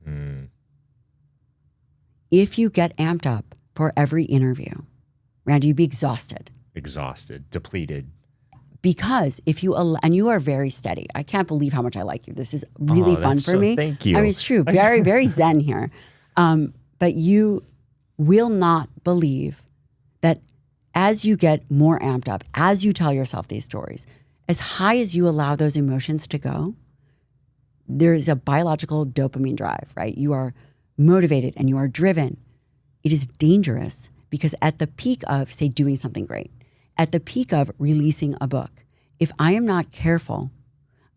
Mm. If you get amped up for every interview, Randy, you'd be exhausted. Exhausted, depleted. Because if you, and you are very steady. I can't believe how much I like you. This is really fun for me. Thank you. I mean, it's true. Very, very zen here. But you will not believe that as you get more amped up, as you tell yourself these stories, as high as you allow those emotions to go, there's a biological dopamine drive, right? You are motivated and you are driven. It is dangerous because at the peak of, say, doing something great, at the peak of releasing a book, if I am not careful,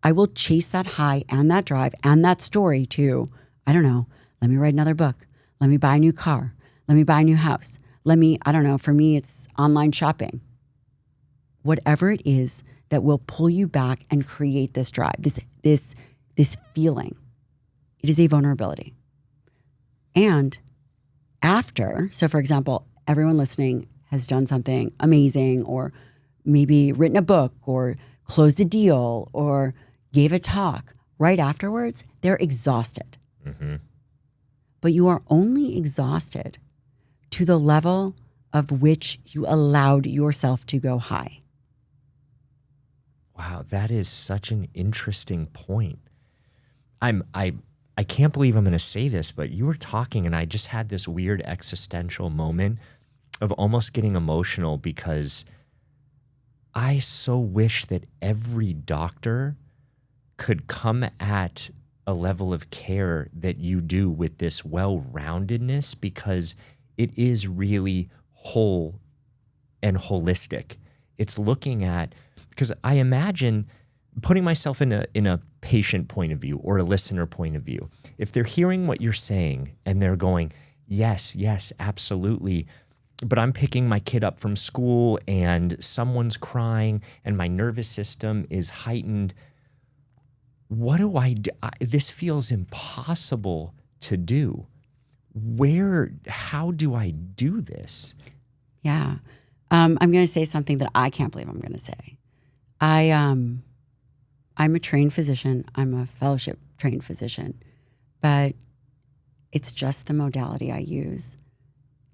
I will chase that high and that drive and that story to, I don't know, let me write another book. Let me buy a new car. Let me buy a new house. I don't know, for me, it's online shopping. Whatever it is that will pull you back and create this drive, this feeling, it is a vulnerability. And after, so for example, everyone listening has done something amazing or maybe written a book or closed a deal or gave a talk. Right afterwards, they're exhausted. Mm-hmm. But you are only exhausted to the level of which you allowed yourself to go high. Wow, that is such an interesting point. I can't believe I'm going to say this, but you were talking and I just had this weird existential moment of almost getting emotional because I so wish that every doctor could come at a level of care that you do with this well-roundedness, because it is really whole and holistic. It's looking at, because I imagine putting myself in a patient point of view or a listener point of view, if they're hearing what you're saying and they're going, yes, absolutely, but I'm picking my kid up from school and someone's crying and my nervous system is heightened. What do I do? This feels impossible to do. How do I do this? Yeah. I'm going to say something that I can't believe I'm going to say. I'm a trained physician. I'm a fellowship trained physician, but it's just the modality I use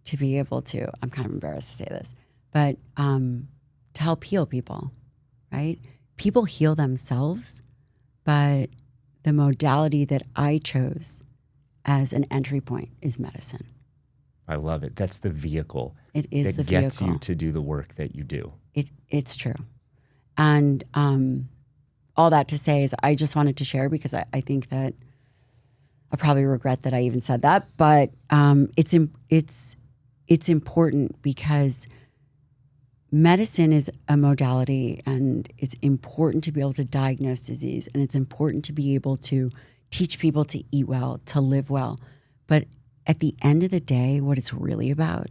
to be able to, I'm kind of embarrassed to say this, but to help heal people, right? People heal themselves, but the modality that I chose as an entry point is medicine. I love it. That's the vehicle. It is the vehicle that gets vehicle you to do the work that you do. It's true. And all that to say is I just wanted to share, because I think that I probably regret that I even said that, but it's important because medicine is a modality, and it's important to be able to diagnose disease, and it's important to be able to teach people to eat well, to live well. But at the end of the day, what it's really about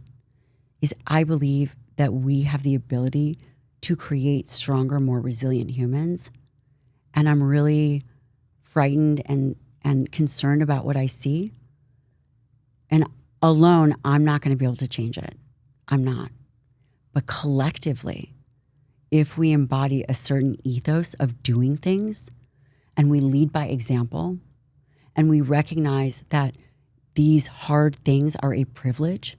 is I believe that we have the ability to create stronger, more resilient humans. And I'm really frightened and concerned about what I see. And alone, I'm not going to be able to change it. I'm not. But collectively, if we embody a certain ethos of doing things, and we lead by example, and we recognize that these hard things are a privilege,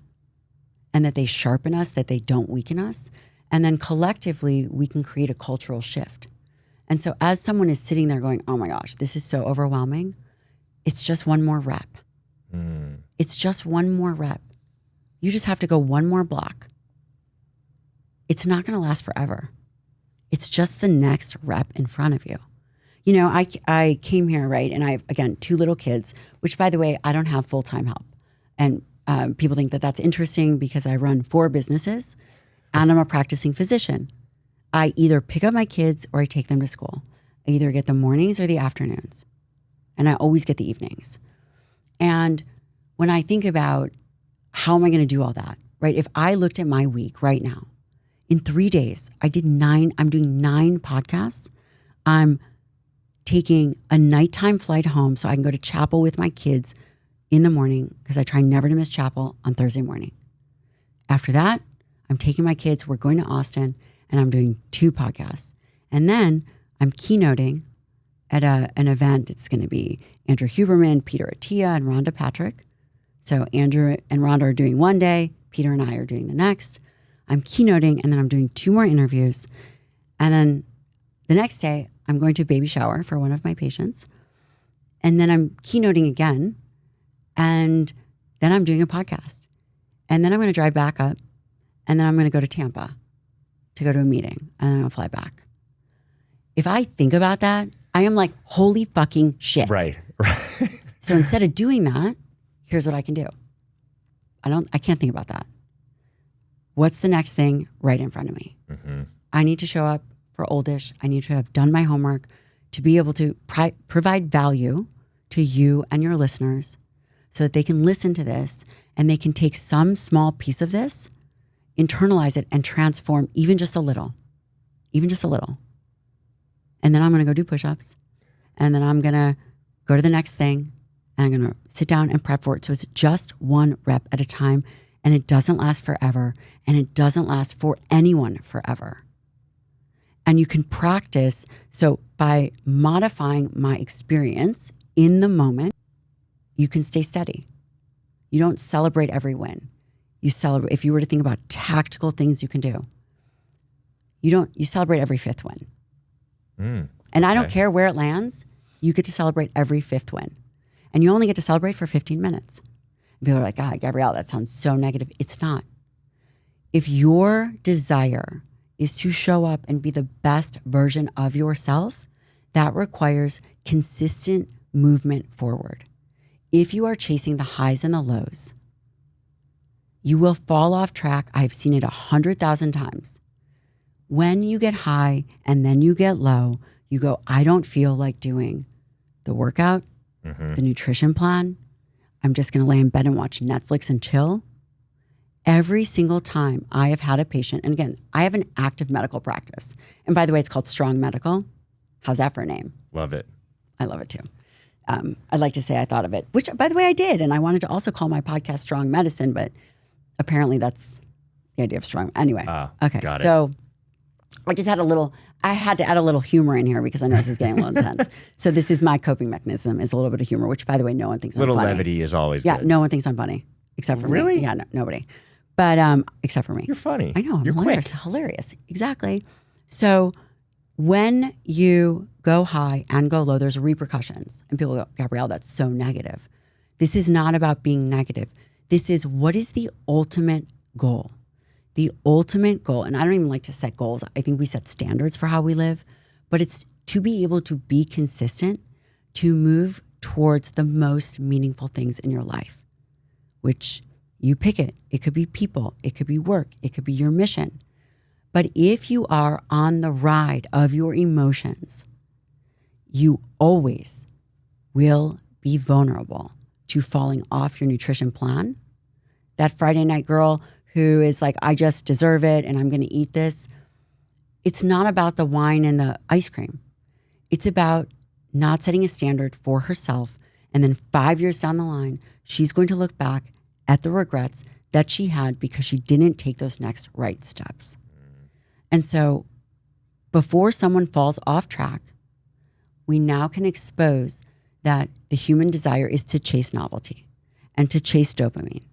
and that they sharpen us, that they don't weaken us, and then collectively, we can create a cultural shift. And so as someone is sitting there going, oh my gosh, this is so overwhelming, it's just one more rep. It's just one more rep. You just have to go one more block. It's not going to last forever. It's just the next rep in front of you. You know, I came here, right? And I have, again, 2 little kids, which, by the way, I don't have full-time help. And people think that that's interesting because I run 4 businesses and I'm a practicing physician. I either pick up my kids or I take them to school. I either get the mornings or the afternoons. And I always get the evenings. And when I think about how am I going to do all that, right? If I looked at my week right now, in 3 days, I'm doing 9 podcasts. I'm taking a nighttime flight home so I can go to chapel with my kids in the morning, because I try never to miss chapel on Thursday morning. After that, I'm taking my kids, we're going to Austin, and I'm doing 2 podcasts. And then I'm keynoting at an event. It's going to be Andrew Huberman, Peter Attia, and Rhonda Patrick. So Andrew and Rhonda are doing one day, Peter and I are doing the next. I'm keynoting, and then I'm doing 2 more interviews. And then the next day, I'm going to a baby shower for one of my patients. And then I'm keynoting again. And then I'm doing a podcast. And then I'm going to drive back up. And then I'm going to go to Tampa to go to a meeting. And then I'll fly back. If I think about that, I am like, holy fucking shit. Right. So instead of doing that, here's what I can do. I can't think about that. What's the next thing right in front of me? Mm-hmm. I need to show up for Oldish. I need to have done my homework to be able to provide value to you and your listeners so that they can listen to this and they can take some small piece of this, internalize it, and transform even just a little. And then I'm going to go do push-ups. And then I'm going to go to the next thing. And I'm going to sit down and prep for it. So it's just 1 rep at a time. And it doesn't last forever. And it doesn't last for anyone forever. And you can practice. So by modifying my experience in the moment, you can stay steady. You don't celebrate every win. You celebrate, if you were to think about tactical things you can do, you celebrate every 5th win. And I don't care where it lands. You get to celebrate every 5th win. And you only get to celebrate for 15 minutes. And people are like, God, Gabrielle, that sounds so negative. It's not. If your desire is to show up and be the best version of yourself, that requires consistent movement forward. If you are chasing the highs and the lows, you will fall off track. I've seen it 100,000 times. When you get high and then you get low, you go, I don't feel like doing the workout, the nutrition plan. I'm just going to lay in bed and watch Netflix and chill. Every single time I have had a patient, and again, I have an active medical practice. And by the way, it's called Strong Medical. How's that for a name? Love it. I love it too. I'd like to say I thought of it, which by the way, I did. And I wanted to also call my podcast Strong Medicine, but apparently that's the idea of strong. Anyway. Okay. So I just had I had to add a little humor in here because I know this is getting a little intense. So this is my coping mechanism, is a little bit of humor, which by the way, no one thinks I'm funny. Little levity is always good. No one thinks I'm funny except for me. Really? Yeah, no, nobody. But except for me. You're funny. I know. I'm You're hilarious. quick. Hilarious. Exactly. So when you go high and go low, there's repercussions. And people go, Gabrielle, that's so negative. This is not about being negative. This is, what is the ultimate goal? The ultimate goal, and I don't even like to set goals. I think we set standards for how we live, but it's to be able to be consistent, to move towards the most meaningful things in your life, which you pick it. It could be people, it could be work, it could be your mission. But if you are on the ride of your emotions, you always will be vulnerable to falling off your nutrition plan. That Friday night girl who is like, I just deserve it and I'm going to eat this. It's not about the wine and the ice cream. It's about not setting a standard for herself. And then 5 years down the line, she's going to look back at the regrets that she had because she didn't take those next right steps. And so before someone falls off track, we now can expose that the human desire is to chase novelty and to chase dopamine.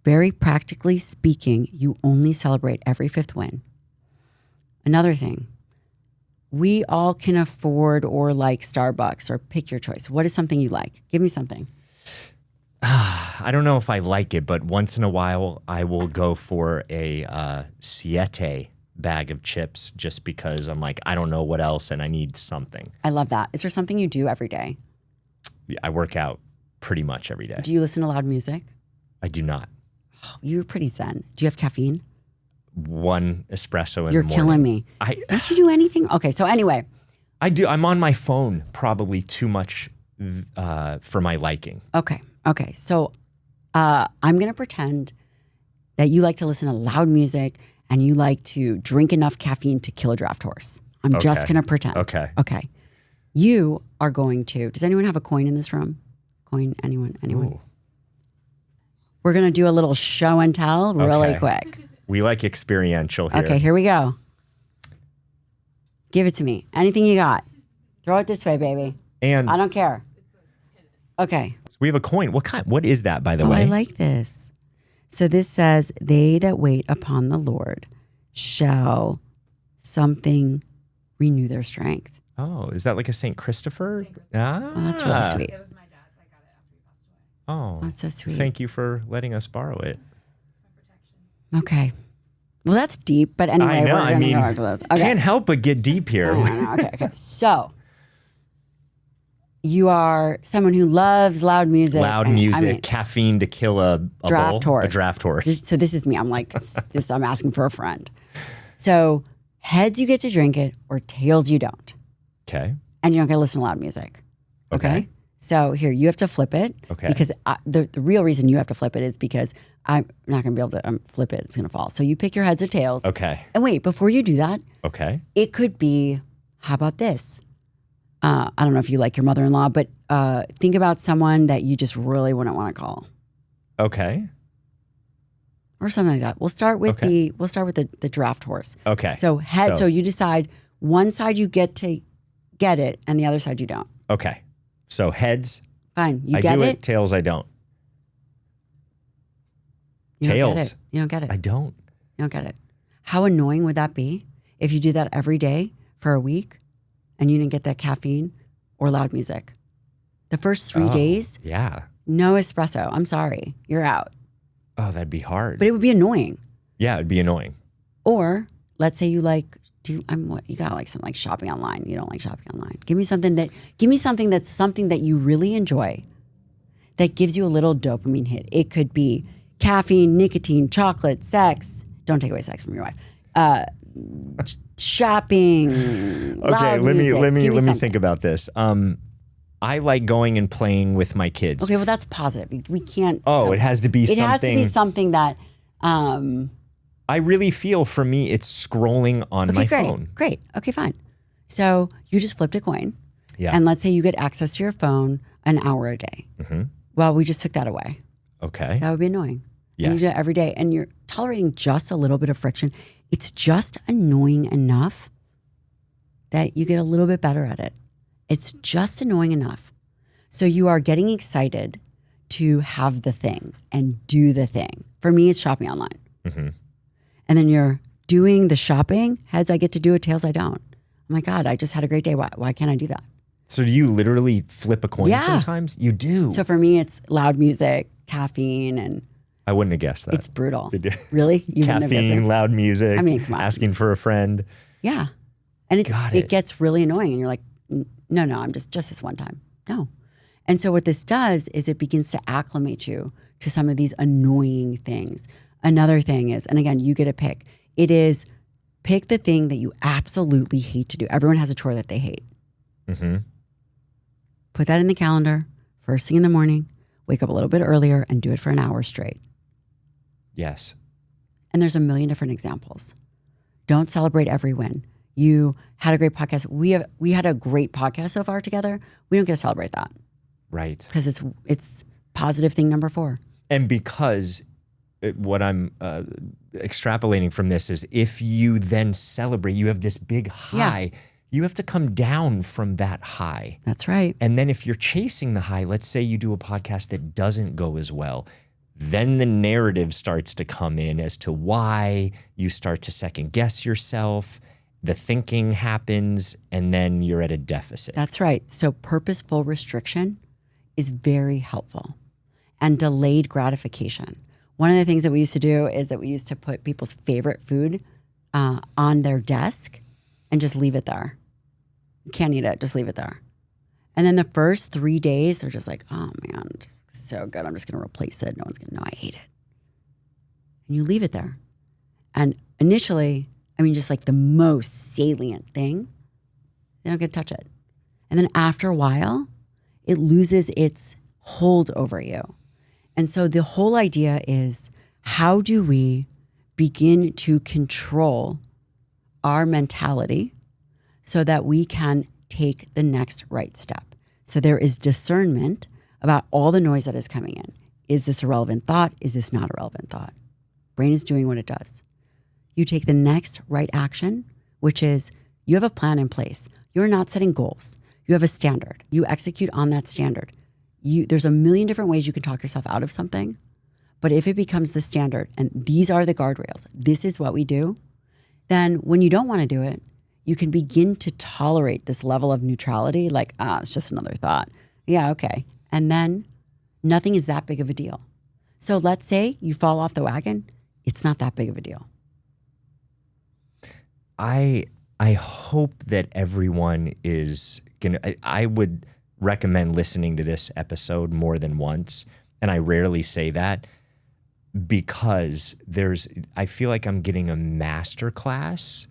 Very practically speaking, you only celebrate every fifth win. Another thing, we all can afford or like Starbucks, or pick your choice. What is something you like? Give me something. I don't know if I like it, but once in a while I will go for a Siete bag of chips just because I'm like, I don't know what else and I need something. I love that. Is there something you do every day? I work out pretty much every day. Do you listen to loud music? I do not. Oh, you're pretty zen. Do you have caffeine? One espresso in You're the morning. killing me. Don't you do anything? Okay, so anyway. I do. I'm on my phone probably too much for my liking. Okay. So I'm going to pretend that you like to listen to loud music and you like to drink enough caffeine to kill a draft horse. I'm just going to pretend. Okay. You are going to, does anyone have a coin in this room? Coin, anyone? Ooh. We're going to do a little show and tell really quick. We like experiential here. Okay, here we go. Give it to me. Anything you got. Throw it this way, baby. And I don't care. Okay. we have a coin. What is that, by the way? I like this. So this says, they that wait upon the Lord shall something renew their strength. Oh, is that like a St. Christopher? Oh, that's really sweet. It was my dad's. I got it after he passed away. Oh, That's so sweet. Thank you for letting us borrow it. Okay. Well, that's deep, but anyway, I know. we're I going to mean, go into those. Okay. can't help but get deep here. Okay. So you are someone who loves loud music. Loud music, caffeine to kill a draft bull, horse. a draft horse. So this is me. I'm like, this. I'm asking for a friend. So heads, you get to drink it, or tails, you don't. Okay. And you don't get to listen to loud music. Okay. So here, you have to flip it. Okay. Because the real reason you have to flip it is because I'm not going to be able to flip it. It's going to fall. So you pick your heads or tails. Okay. And wait, before you do that, Okay. it could be, how about this? I don't know if you like your mother-in-law, but think about someone that you just really wouldn't want to call. Okay. Or something like that. We'll start with the draft horse. Okay. So so you decide one side you get to get it and the other side you don't. Okay. So heads, Fine. You I get do it. it. Tails, I don't. You don't get Tails. it. You don't get it. I don't. You don't get it. How annoying would that be if you do that every day for a week and you didn't get that caffeine or loud music? The first 3 days, Yeah. no espresso. I'm sorry. You're out. Oh, that'd be hard. But it would be annoying. Yeah, it'd be annoying. Or let's say you like, you got like something like shopping online. You don't like shopping online. Give me something that's something that you really enjoy that gives you a little dopamine hit. It could be caffeine, nicotine, chocolate, sex. Don't take away sex from your wife. Shopping. Okay, let music. me think about this. I like going and playing with my kids. Okay, well that's positive. We can't. Oh, it has to be something. It has to be something that. I really feel for me, it's scrolling on my phone. Great. Okay, fine. So you just flipped a coin. Yeah. And let's say you get access to your phone an hour a day. Mm-hmm. Well, we just took that away. Okay. That would be annoying. Yes. And you do it every day and you're tolerating just a little bit of friction. It's just annoying enough that you get a little bit better at it. It's just annoying enough. So you are getting excited to have the thing and do the thing. For me, it's shopping online. Mm-hmm. And then you're doing the shopping. Heads, I get to do it. Tails, I don't. Oh my God, I just had a great day. Why can't I do that? So do you literally flip a coin sometimes? You do. So for me, it's loud music, caffeine, and I wouldn't have guessed that. it's brutal. Did you? Really? You wouldn't have guessed Caffeine, it? loud music, I mean, come on. asking for a friend. Yeah. And Got it it. gets really annoying. And you're like, no, I'm just this one time. No. And so what this does is it begins to acclimate you to some of these annoying things. Another thing is, and again, you get a pick. It is pick the thing that you absolutely hate to do. Everyone has a chore that they hate. Mm-hmm. Put that in the calendar, first thing in the morning, wake up a little bit earlier and do it for an hour straight. Yes. And there's a million different examples. Don't celebrate every win. You had a great podcast. We had a great podcast so far together. We don't get to celebrate that. Right. Because it's positive thing number 4. And because what I'm extrapolating from this is if you then celebrate, you have this big high, you have to come down from that high. That's right. And then if you're chasing the high, let's say you do a podcast that doesn't go as well, then the narrative starts to come in as to why. You start to second guess yourself. The thinking happens, and then you're at a deficit. That's right. So purposeful restriction is very helpful. And delayed gratification. One of the things that we used to do is that we used to put people's favorite food on their desk and just leave it there. You can't eat it, just leave it there. And then the first 3 days, they're just like, oh man, just so good. I'm just going to replace it. No one's going to know I ate it. And you leave it there. And initially, just like the most salient thing, they don't get to touch it. And then after a while, it loses its hold over you. And so the whole idea is, how do we begin to control our mentality so that we can take the next right step? So there is discernment about all the noise that is coming in. Is this a relevant thought? Is this not a relevant thought? Brain is doing what it does. You take the next right action, which is you have a plan in place. You're not setting goals. You have a standard. You execute on that standard. There's a million different ways you can talk yourself out of something, but if it becomes the standard and these are the guardrails, this is what we do, then when you don't want to do it, you can begin to tolerate this level of neutrality, like, it's just another thought. Yeah, okay. And then nothing is that big of a deal. So let's say you fall off the wagon, it's not that big of a deal. I hope that everyone is I would recommend listening to this episode more than once. And I rarely say that because I feel like I'm getting a master class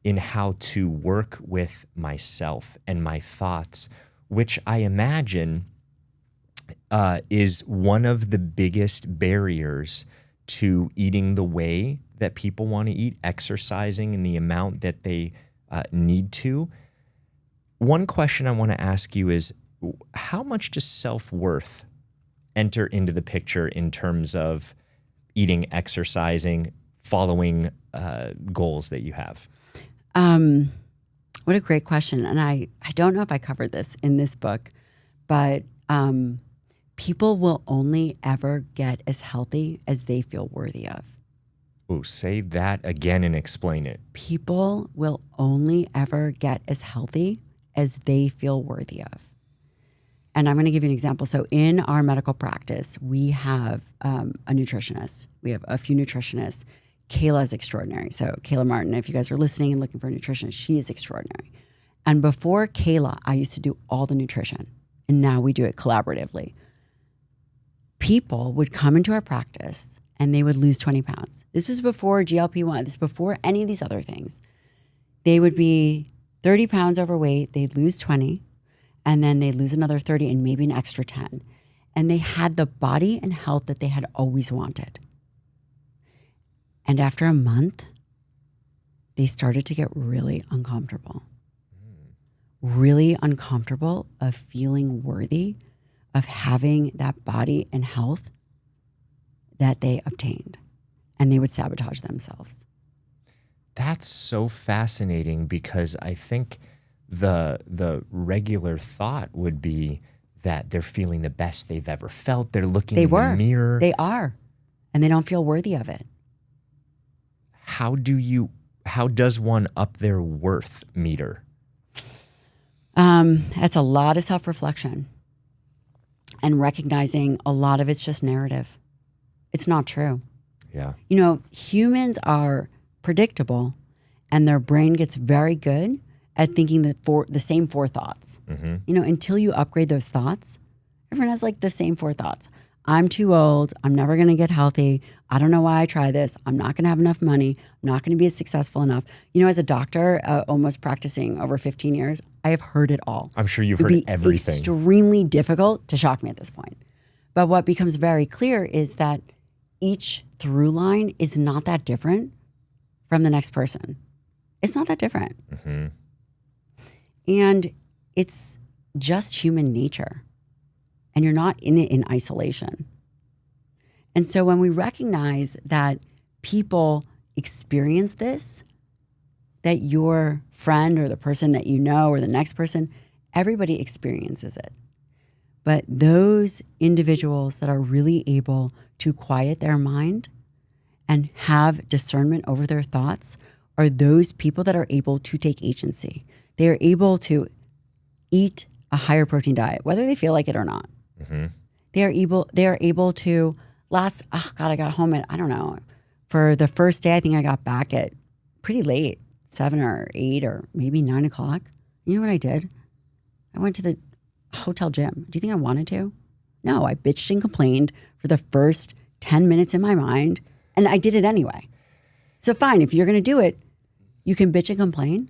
in how to work with myself and my thoughts, which I imagine is one of the biggest barriers to eating the way that people want to eat, exercising in the amount that they need to. One question I want to ask you is, how much does self-worth enter into the picture in terms of eating, exercising, following goals that you have? What a great question. And I don't know if I covered this in this book, but people will only ever get as healthy as they feel worthy of. Oh, say that again and explain it. People will only ever get as healthy as they feel worthy of. And I'm going to give you an example. So in our medical practice, we have a nutritionist. We have a few nutritionists Kayla is extraordinary. So Kayla Martin, if you guys are listening and looking for a nutritionist, she is extraordinary. And before Kayla, I used to do all the nutrition. And now we do it collaboratively. People would come into our practice and they would lose 20 pounds. This was before GLP-1. This was before any of these other things. They would be 30 pounds overweight. They'd lose 20. And then they'd lose another 30 and maybe an extra 10. And they had the body and health that they had always wanted. And after a month, they started to get really uncomfortable. Really uncomfortable of feeling worthy of having that body and health that they obtained. And they would sabotage themselves. That's so fascinating because I think the regular thought would be that they're feeling the best they've ever felt. They're looking in the mirror. They are. And they don't feel worthy of it. How does one up their worth meter? That's a lot of self-reflection and recognizing a lot of it's just narrative. It's not true. Yeah. You know, humans are predictable and their brain gets very good at thinking the same four thoughts. Mm-hmm. You know, until you upgrade those thoughts, everyone has like the same four thoughts. I'm too old. I'm never going to get healthy. I don't know why I try this. I'm not going to have enough money. I'm not going to be successful enough. You know, as a doctor, almost practicing over 15 years, I have heard it all. I'm sure you've heard everything. It's extremely difficult to shock me at this point. But what becomes very clear is that each through line is not that different from the next person. It's not that different. Mm-hmm. And it's just human nature. And you're not in it in isolation. And so when we recognize that people experience this, that your friend or the person that you know or the next person, everybody experiences it. But those individuals that are really able to quiet their mind and have discernment over their thoughts are those people that are able to take agency. They are able to eat a higher protein diet, whether they feel like it or not. Mm-hmm. They are able to I got home at, I don't know, for the first day, I think I got back at pretty late, 7 or 8 or maybe 9 o'clock. You know what I did? I went to the hotel gym. Do you think I wanted to? No, I bitched and complained for the first 10 minutes in my mind, and I did it anyway. So fine, if you're going to do it, you can bitch and complain,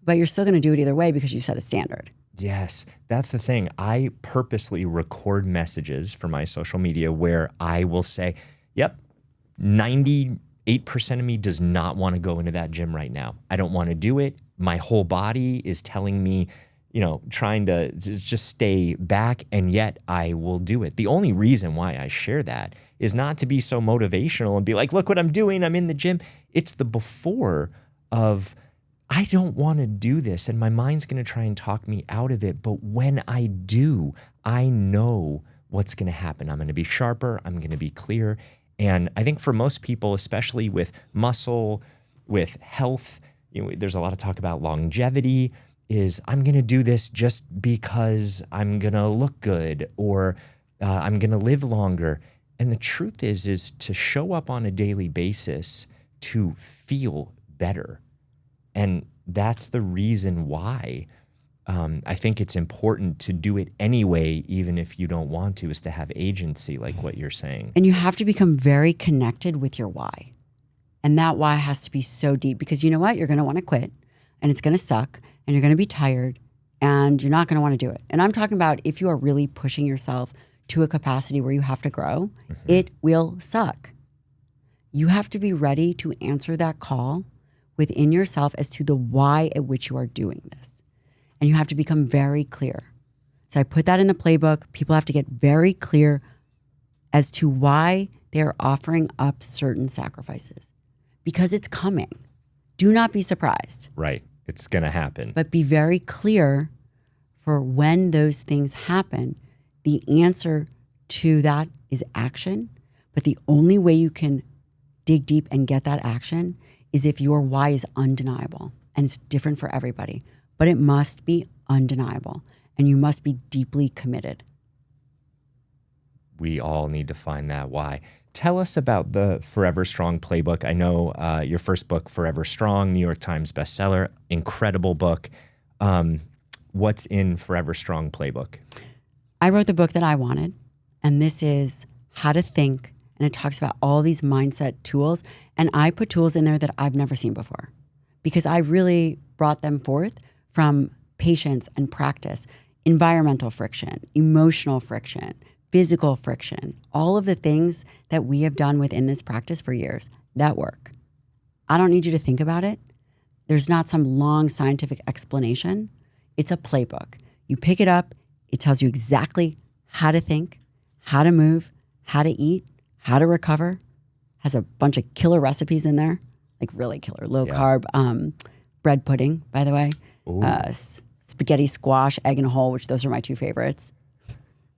but you're still going to do it either way because you set a standard. Yes, that's the thing. I purposely record messages for my social media where I will say, yep, 98% of me does not want to go into that gym right now. I don't want to do it. My whole body is telling me, you know, trying to just stay back, and yet I will do it. The only reason why I share that is not to be so motivational and be like, look what I'm doing, I'm in the gym. It's the before of, I don't want to do this, and my mind's going to try and talk me out of it. But when I do, I know what's going to happen. I'm going to be sharper. I'm going to be clear. And I think for most people, especially with muscle, with health, you know, there's a lot of talk about longevity, is I'm going to do this just because I'm going to look good or I'm going to live longer. And the truth is to show up on a daily basis to feel better. And that's the reason why I think it's important to do it anyway, even if you don't want to, is to have agency, like what you're saying. And you have to become very connected with your why. And that why has to be so deep because you know what? You're going to want to quit and it's going to suck and you're going to be tired and you're not going to want to do it. And I'm talking about if you are really pushing yourself to a capacity where you have to grow, it will suck. You have to be ready to answer that call within yourself as to the why at which you are doing this. And you have to become very clear. So I put that in the playbook. People have to get very clear as to why they're offering up certain sacrifices because it's coming. Do not be surprised. Right. It's going to happen. But be very clear for when those things happen. The answer to that is action. But the only way you can dig deep and get that action is if your why is undeniable. And it's different for everybody. But it must be undeniable. And you must be deeply committed. we all need to find that why. Tell us about the Forever Strong playbook. I know your first book, Forever Strong, New York Times bestseller, incredible book. What's in Forever Strong playbook? I wrote the book that I wanted, and this is how to think, and it talks about all these mindset tools, and I put tools in there that I've never seen before because I really brought them forth from patience and practice, environmental friction, emotional friction, physical friction, all of the things that we have done within this practice for years that work. I don't need you to think about it. There's not some long scientific explanation. It's a playbook. You pick it up, it tells you exactly how to think, how to move, how to eat, how to recover. Has a bunch of killer recipes in there, like really killer, low carb bread pudding, by the way. Spaghetti squash, egg and a hole, which those are my two favorites.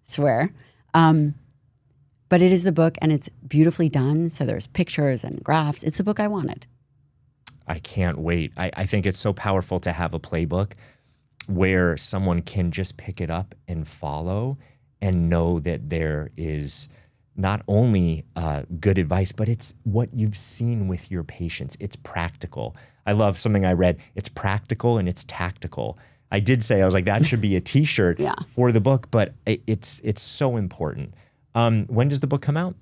Swear. But it is the book, and it's beautifully done. So there's pictures and graphs. It's the book I wanted. I can't wait. I think it's so powerful to have a playbook where someone can just pick it up and follow and know that there is not only good advice, but it's what you've seen with your patients. It's practical. I love something I read. It's practical and it's tactical. I did say, I was like, that should be a t-shirt for the book, but it's so important. When does the book come out?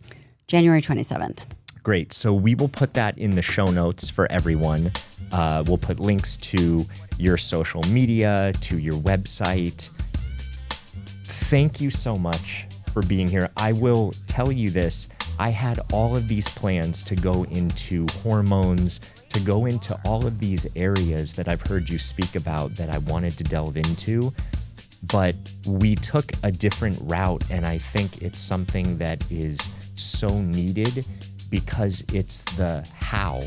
January 27th. Great. So we will put that in the show notes for everyone. We'll put links to your social media, to your website. Thank you so much for being here. I will tell you this. I had all of these plans to go into hormones, to go into all of these areas that I've heard you speak about that I wanted to delve into, but we took a different route, and I think it's something that is so needed because it's the how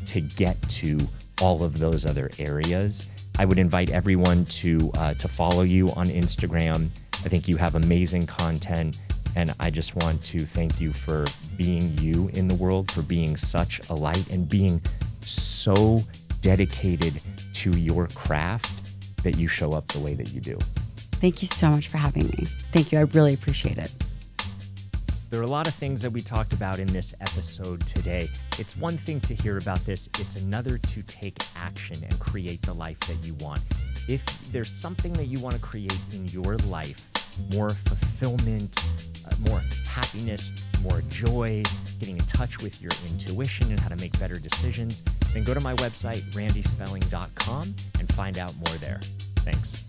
to get to all of those other areas. I would invite everyone to follow you on Instagram. I think you have amazing content, and I just want to thank you for being you in the world, for being such a light and being so dedicated to your craft that you show up the way that you do. Thank you so much for having me. Thank you. I really appreciate it. There are a lot of things that we talked about in this episode today. It's one thing to hear about this. It's another to take action and create the life that you want. If there's something that you want to create in your life, more fulfillment, more happiness, more joy, getting in touch with your intuition and how to make better decisions, then go to my website, randyspelling.com, and find out more there. Thanks.